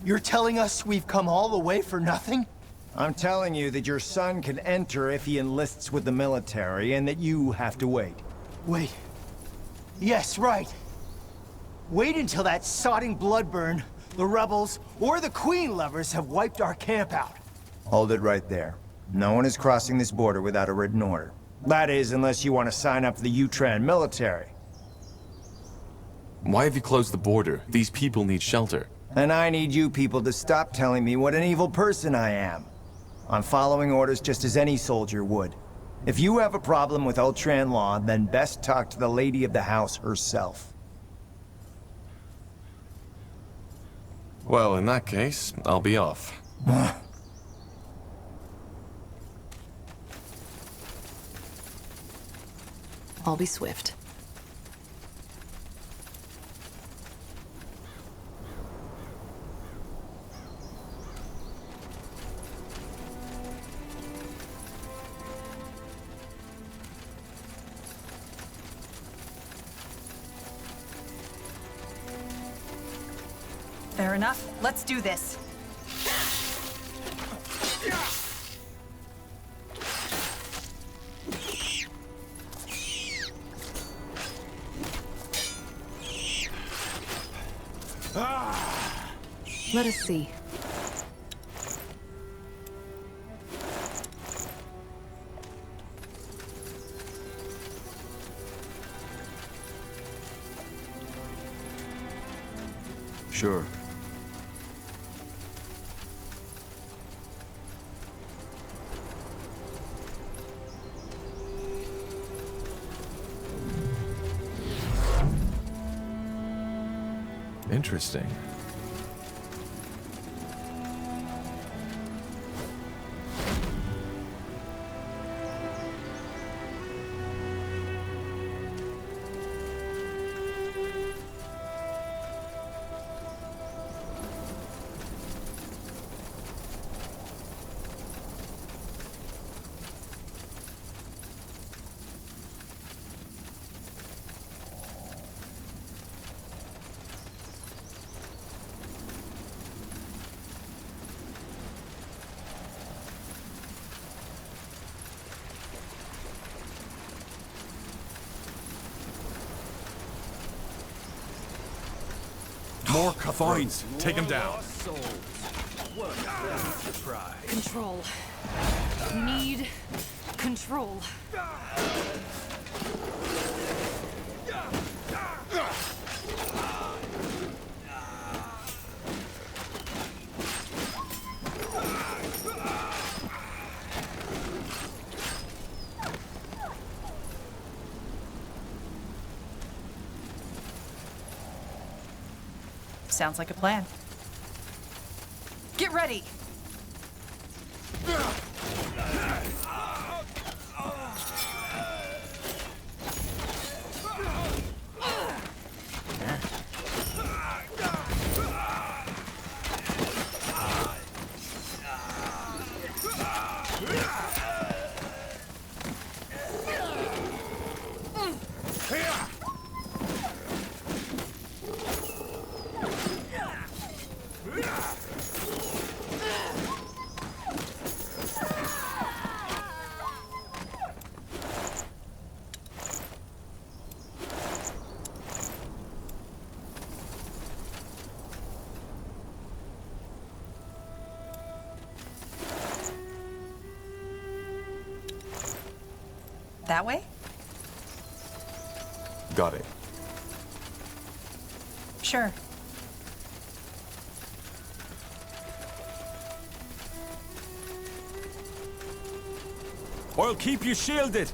You're telling us we've come all the way for nothing? I'm telling you that your son can enter if he enlists with the military, and that you have to wait. Wait. Yes, right. Wait until that sodding Bloodburn, the rebels, or the Queen lovers have wiped our camp out. Hold it right there. No one is crossing this border without a written order. That is, unless you want to sign up for the Utran military. Why have you closed the border? These people need shelter. And I need you people to stop telling me what an evil person I am. I'm following orders just as any soldier would. If you have a problem with Ultran law, then best talk to the lady of the house herself. Well, in that case, I'll be off. I'll be swift. Fair enough. Let's do this. Let us see. Sure. Interesting. More Fines. Take him down. Control. Need control. Sounds like a plan. Get ready! That way? Got it. Sure. I'll keep you shielded.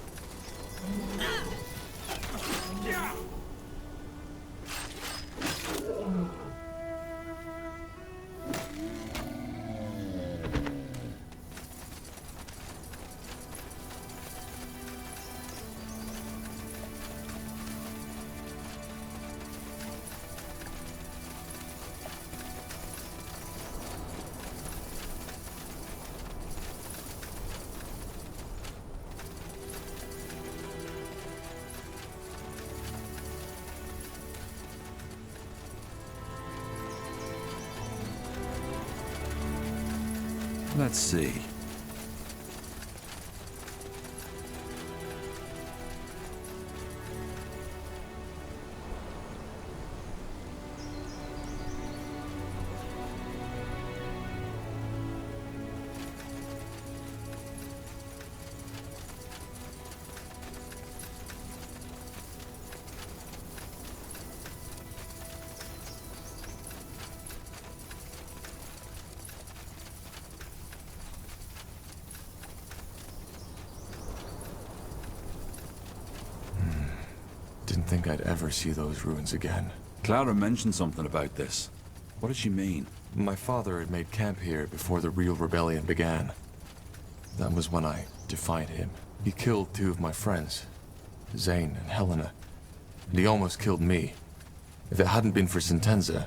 Let's see. Didn't think I'd ever see those ruins again. Clara mentioned something about this. What did she mean? My father had made camp here before the real rebellion began. That was when I defied him. He killed 2 of my friends, Zane and Helena. And he almost killed me. If it hadn't been for Sentenza...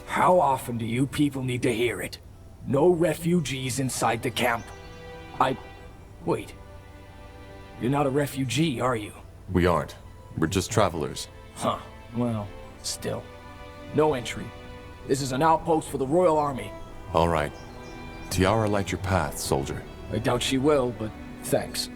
How often do you people need to hear it? No refugees inside the camp. Wait. You're not a refugee, are you? We aren't. We're just travelers. Huh. Well, still. No entry. This is an outpost for the Royal Army. All right. Tiara light your path, soldier. I doubt she will, but thanks.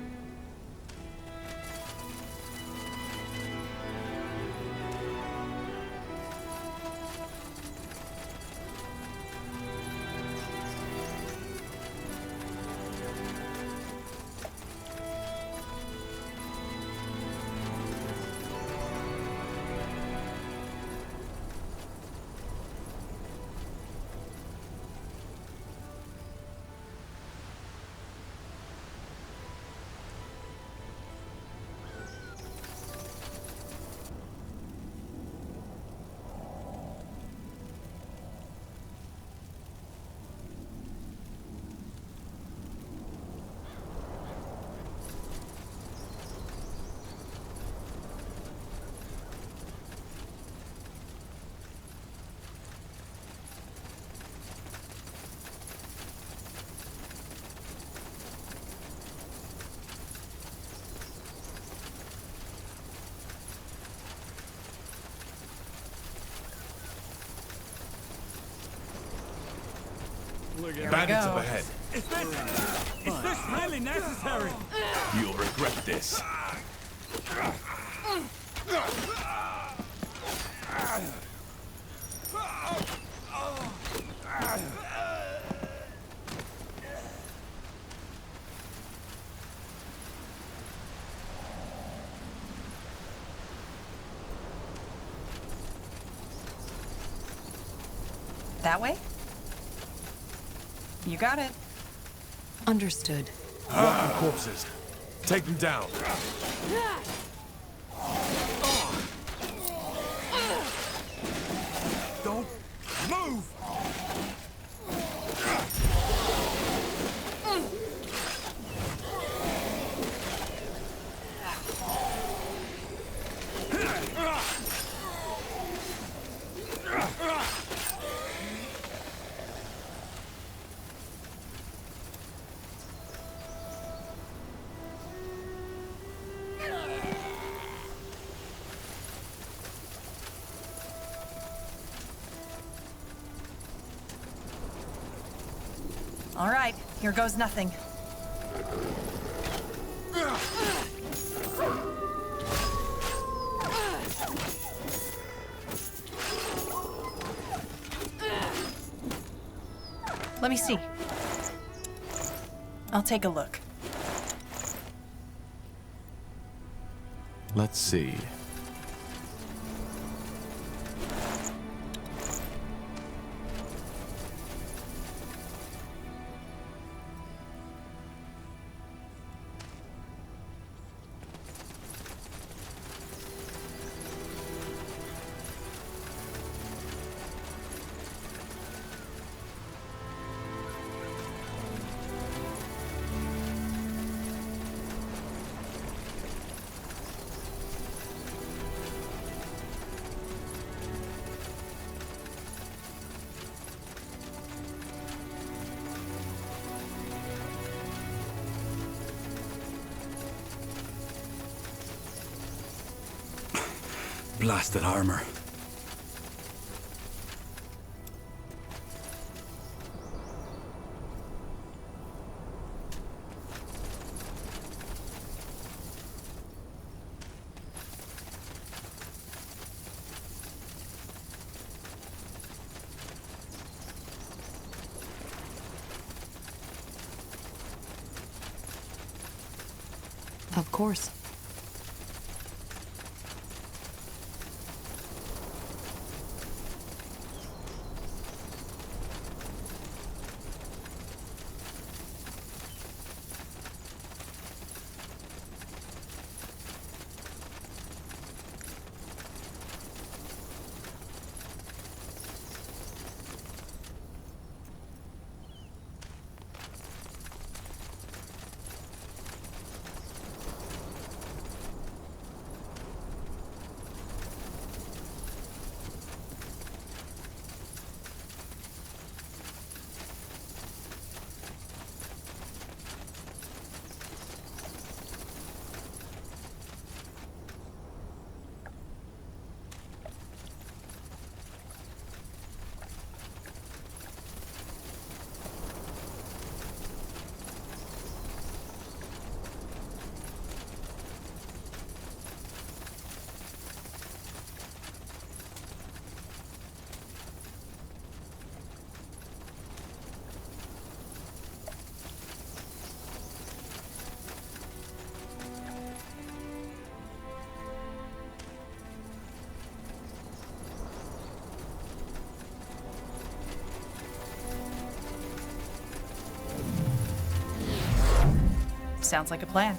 Bandits up ahead. Is this really necessary? You'll regret this. That way? You got it. Understood. Walking corpses. Take them down. Don't move! All right, here goes nothing. Let me see. I'll take a look. Let's see. Blasted armor. Of course. Sounds like a plan.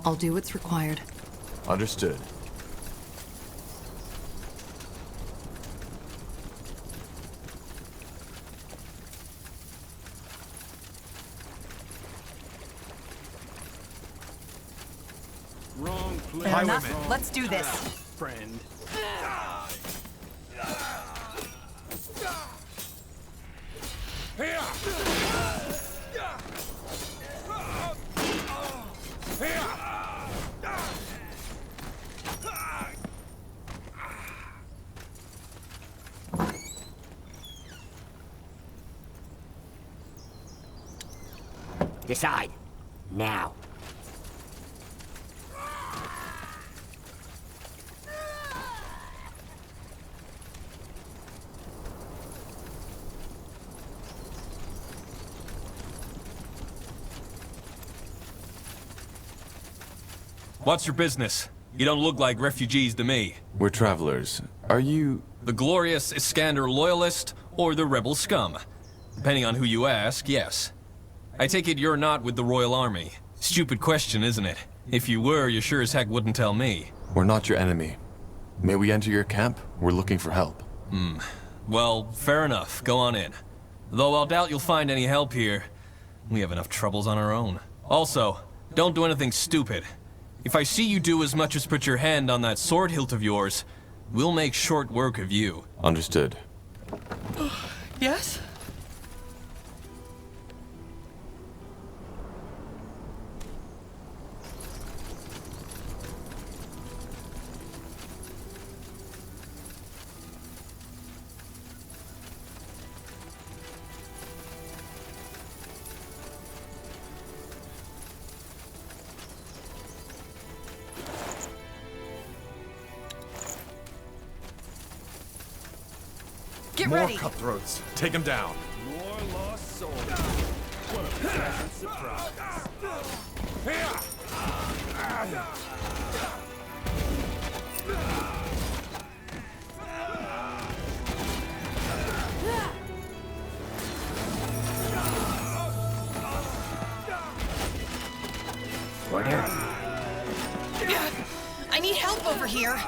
I'll do what's required. Understood. Fair enough. Let's do this. Friend. Here! Decide. Now. What's your business? You don't look like refugees to me. We're travelers. Are you... the glorious Iskander loyalist or the rebel scum? Depending on who you ask, yes. I take it you're not with the Royal Army. Stupid question, isn't it? If you were, you sure as heck wouldn't tell me. We're not your enemy. May we enter your camp? We're looking for help. Well, fair enough. Go on in. Though I'll doubt you'll find any help here. We have enough troubles on our own. Also, don't do anything stupid. If I see you do as much as put your hand on that sword hilt of yours, we'll make short work of you. Understood. Yes? Get More ready. cutthroats. Take him down. More lost souls. What a pleasant surprise. Order. I need help over here.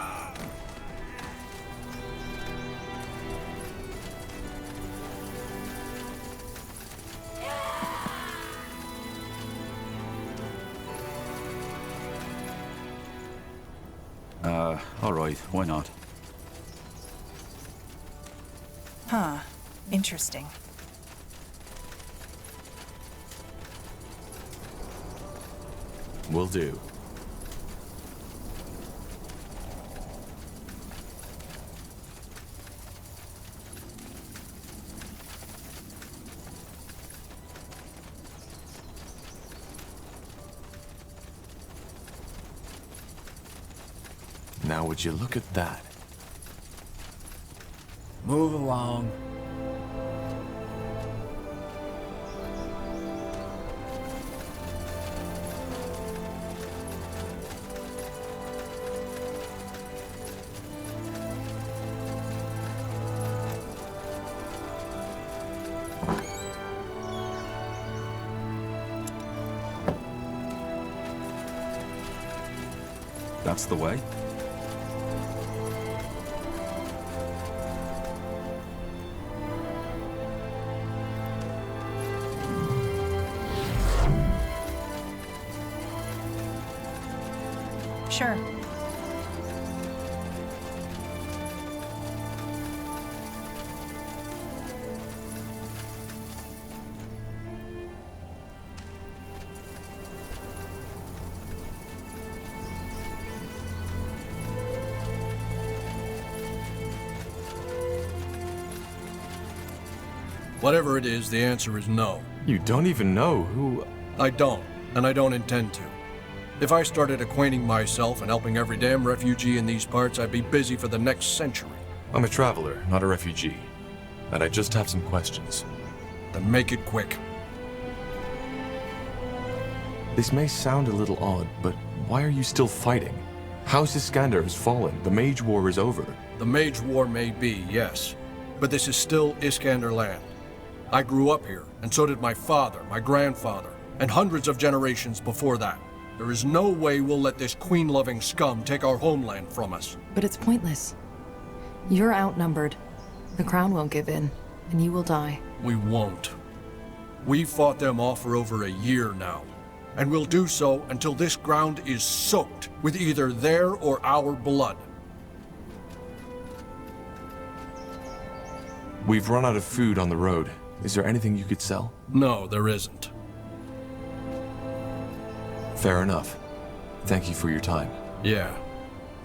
All right, why not? Huh. Interesting. Will do. Now would you look at that? Move along. That's the way. Sure. Whatever it is, the answer is no. You don't even know who... I don't, and I don't intend to. If I started acquainting myself and helping every damn refugee in these parts, I'd be busy for the next century. I'm a traveler, not a refugee. And I just have some questions. Then make it quick. This may sound a little odd, but why are you still fighting? House Iskander has fallen. The Mage War is over. The Mage War may be, yes. But this is still Iskander land. I grew up here, and so did my father, my grandfather, and hundreds of generations before that. There is no way we'll let this queen-loving scum take our homeland from us. But it's pointless. You're outnumbered. The crown won't give in, and you will die. We won't. We fought them off for over a year now. and we'll do so until this ground is soaked with either their or our blood. We've run out of food on the road. Is there anything you could sell? No, there isn't. Fair enough. Thank you for your time. Yeah.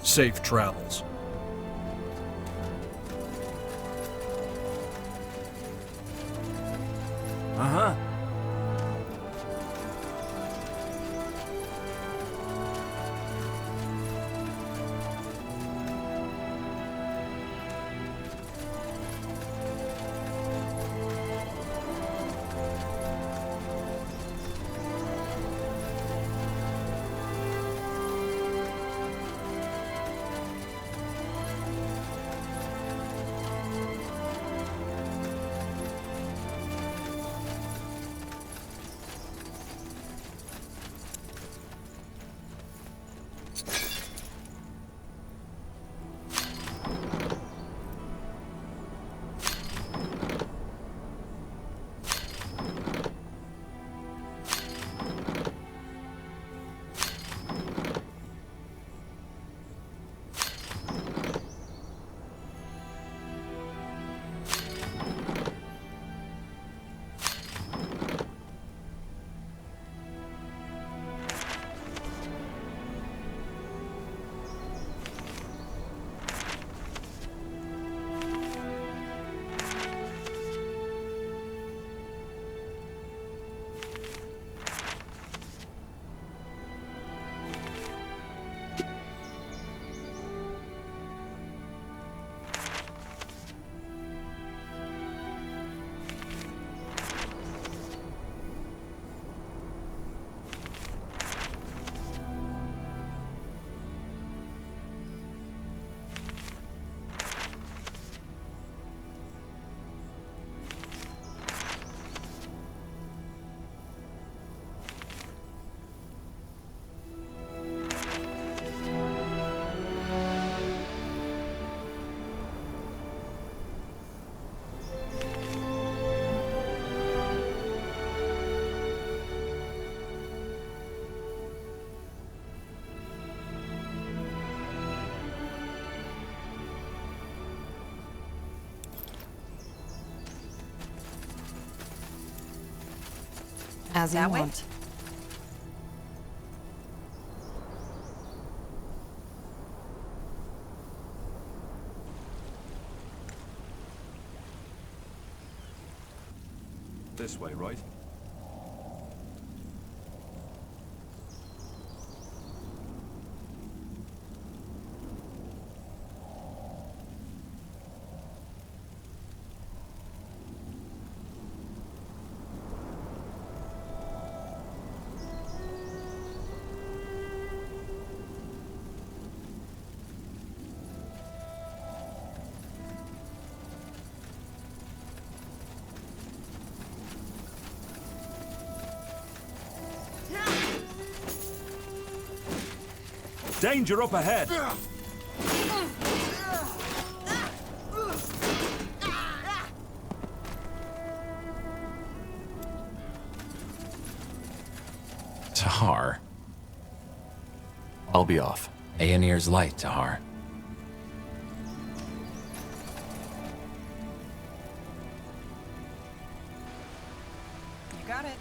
Safe travels. Uh-huh. As you want. This way, right? Danger up ahead! Tahar. I'll be off. Aenir's light, Tahar. You got it.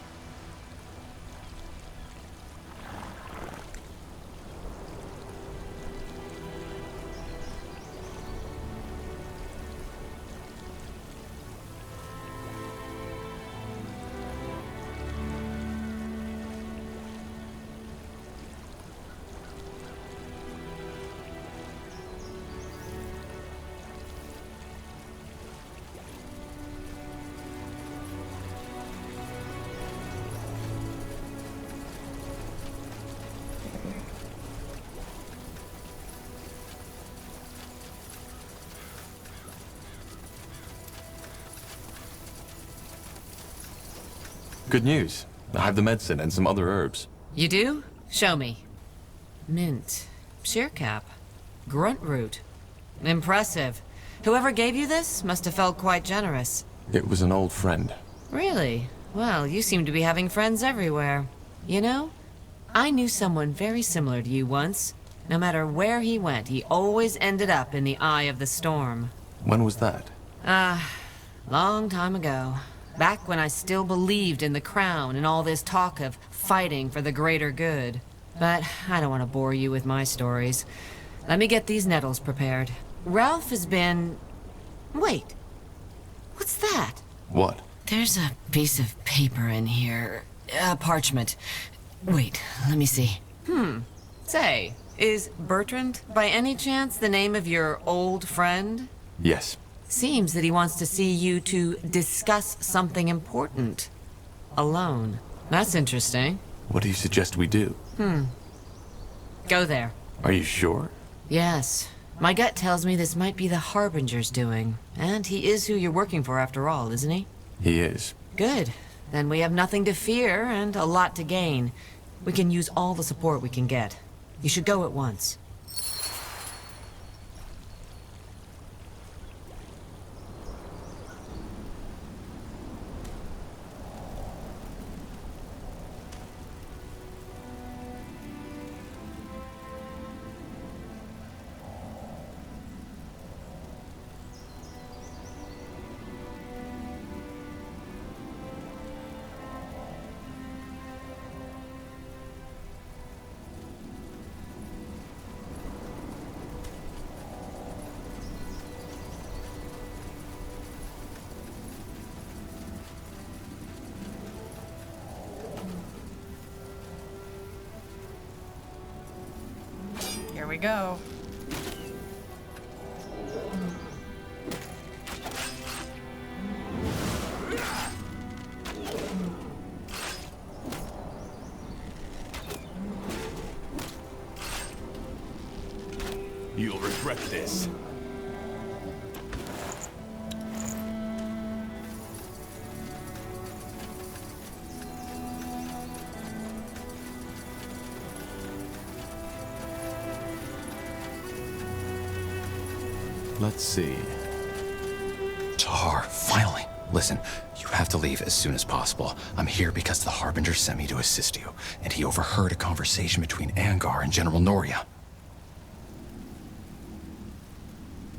Good news. I have the medicine and some other herbs. You do? Show me. Mint. Shearcap. Grunt root. Impressive. Whoever gave you this must have felt quite generous. It was an old friend. Really? Well, you seem to be having friends everywhere. You know, I knew someone very similar to you once. No matter where he went, he always ended up in the eye of the storm. When was that? Long time ago. Back when I still believed in the crown and all this talk of fighting for the greater good. But I don't want to bore you with my stories. Let me get these nettles prepared. Ralph has been... Wait. What's that? What? There's a piece of paper in here. Parchment. Wait, let me see. Say, is Bertrand by any chance the name of your old friend? Yes. Seems that he wants to see you to discuss something important. Alone. That's interesting. What do you suggest we do? Go there. Are you sure? Yes. My gut tells me this might be the Harbinger's doing. And he is who you're working for after all, isn't he? He is. Good. Then we have nothing to fear and a lot to gain. We can use all the support we can get. You should go at once. Here we go. You'll regret this. Let's see. Tahar, finally. Listen, you have to leave as soon as possible. I'm here because the Harbinger sent me to assist you, and he overheard a conversation between Angar and General Noria.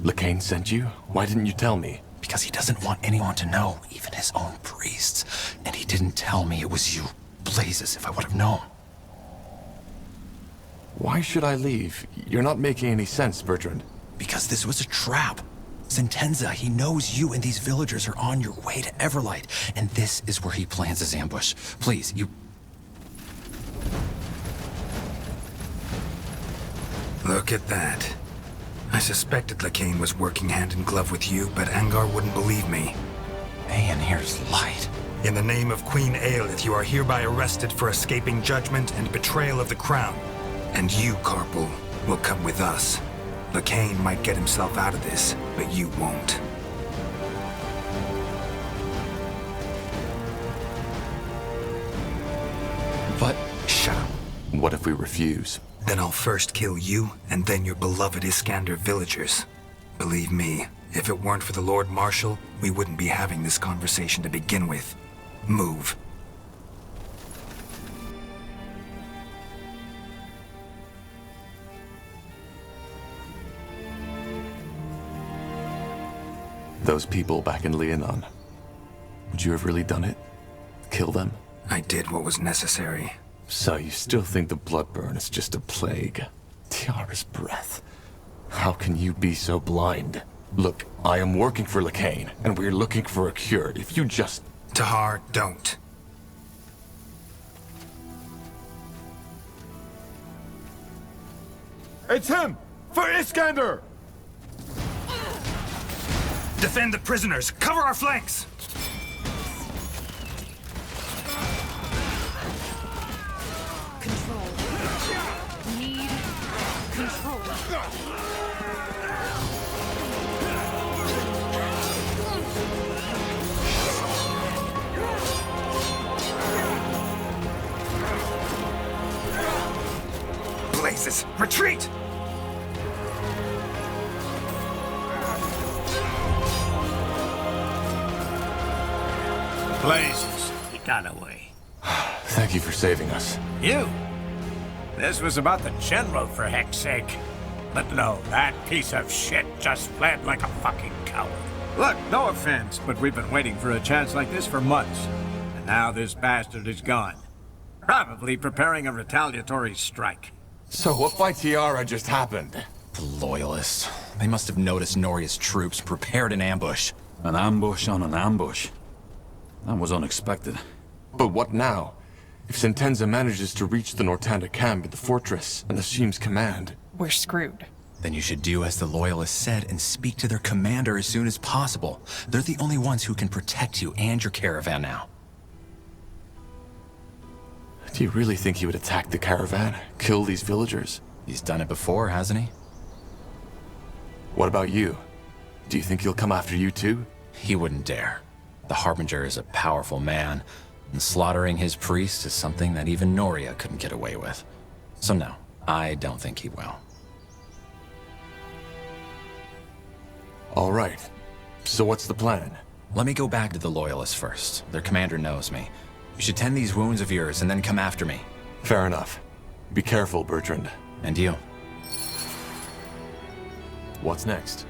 Lacane sent you? Why didn't you tell me? Because he doesn't want anyone to know, even his own priests. And he didn't tell me it was you. Blazes, if I would have known. Why should I leave? You're not making any sense, Bertrand. Because this was a trap. Sentenza, he knows you and these villagers are on your way to Everlight, and this is where he plans his ambush. Please, you... Look at that. I suspected Lacane was working hand in glove with you, but Angar wouldn't believe me. Man, here's light. In the name of Queen Aelith, you are hereby arrested for escaping judgment and betrayal of the crown. And you, Carpal, will come with us. Lacane might get himself out of this, but you won't. But... shut up. What if we refuse? Then I'll first kill you, and then your beloved Iskander villagers. Believe me, if it weren't for the Lord Marshal, we wouldn't be having this conversation to begin with. Move. Those people back in Leonon. Would you have really done it? Kill them? I did what was necessary. So you still think the Bloodburn is just a plague? Tiara's breath. How can you be so blind? Look, I am working for Lacane, and we're looking for a cure. If you just... Tahar, don't. It's him! For Iskander! Defend the prisoners! Cover our flanks! Control. Need control. Blazes! Retreat! Blazes, he got away. Thank you for saving us. You? This was about the General, for heck's sake. But no, that piece of shit just fled like a fucking coward. Look, no offense, but we've been waiting for a chance like this for months. And now this bastard is gone. Probably preparing a retaliatory strike. So what by Tiara just happened? The Loyalists. They must have noticed Noria's troops, prepared an ambush. An ambush on an ambush. That was unexpected. But what now? If Sentenza manages to reach the Nortanda camp in the fortress and assumes command... We're screwed. Then you should do as the Loyalists said and speak to their commander as soon as possible. They're the only ones who can protect you and your caravan now. Do you really think he would attack the caravan? Kill these villagers? He's done it before, hasn't he? What about you? Do you think he'll come after you too? He wouldn't dare. The Harbinger is a powerful man, and slaughtering his priest is something that even Noria couldn't get away with. So no, I don't think he will. All right. So what's the plan? Let me go back to the Loyalists first. Their commander knows me. You should tend these wounds of yours and then come after me. Fair enough. Be careful, Bertrand. And you. What's next?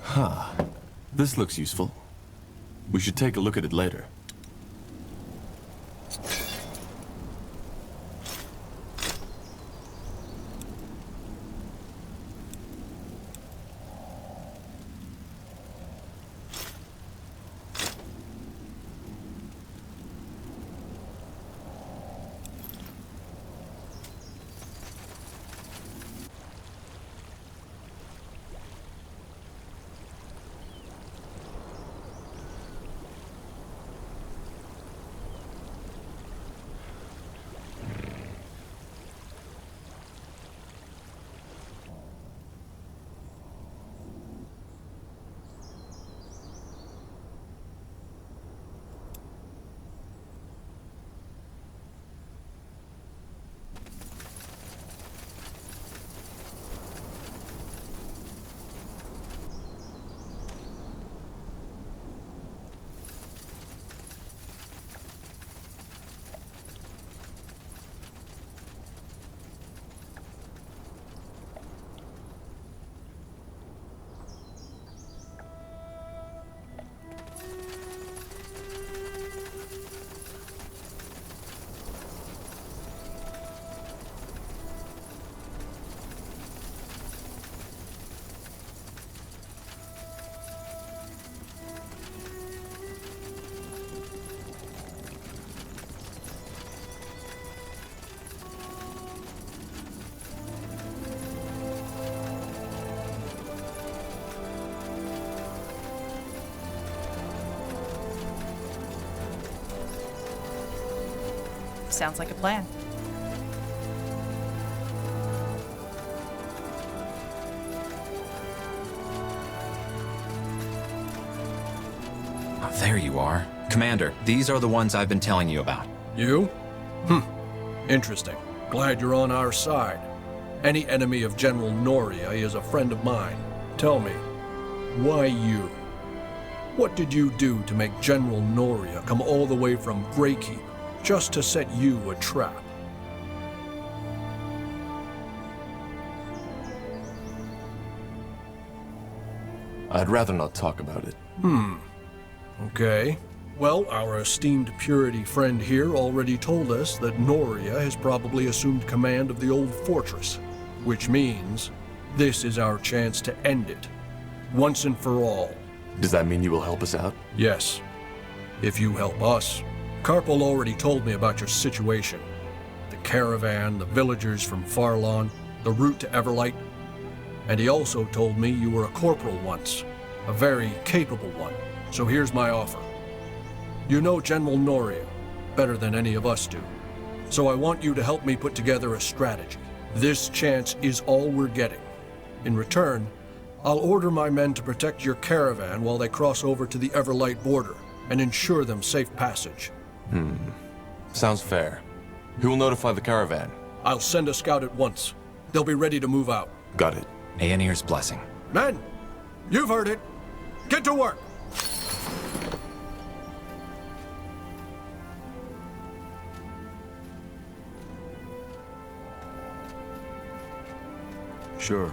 Huh. This looks useful. We should take a look at it later. Sounds like a plan. Oh, there you are. Commander, these are the ones I've been telling you about. You? Interesting. Glad you're on our side. Any enemy of General Noria is a friend of mine. Tell me, why you? What did you do to make General Noria come all the way from Greykeep just to set you a trap? I'd rather not talk about it. Okay. Well, our esteemed purity friend here already told us that Noria has probably assumed command of the old fortress, which means this is our chance to end it, once and for all. Does that mean you will help us out? Yes, if you help us. Karpal already told me about your situation. The caravan, the villagers from Farlon, the route to Everlight. And he also told me you were a corporal once, a very capable one. So here's my offer. You know General Noria better than any of us do. So I want you to help me put together a strategy. This chance is all we're getting. In return, I'll order my men to protect your caravan while they cross over to the Everlight border and ensure them safe passage. Sounds fair. Who will notify the caravan? I'll send a scout at once. They'll be ready to move out. Got it. Aenir's blessing. Men, you've heard it. Get to work! Sure.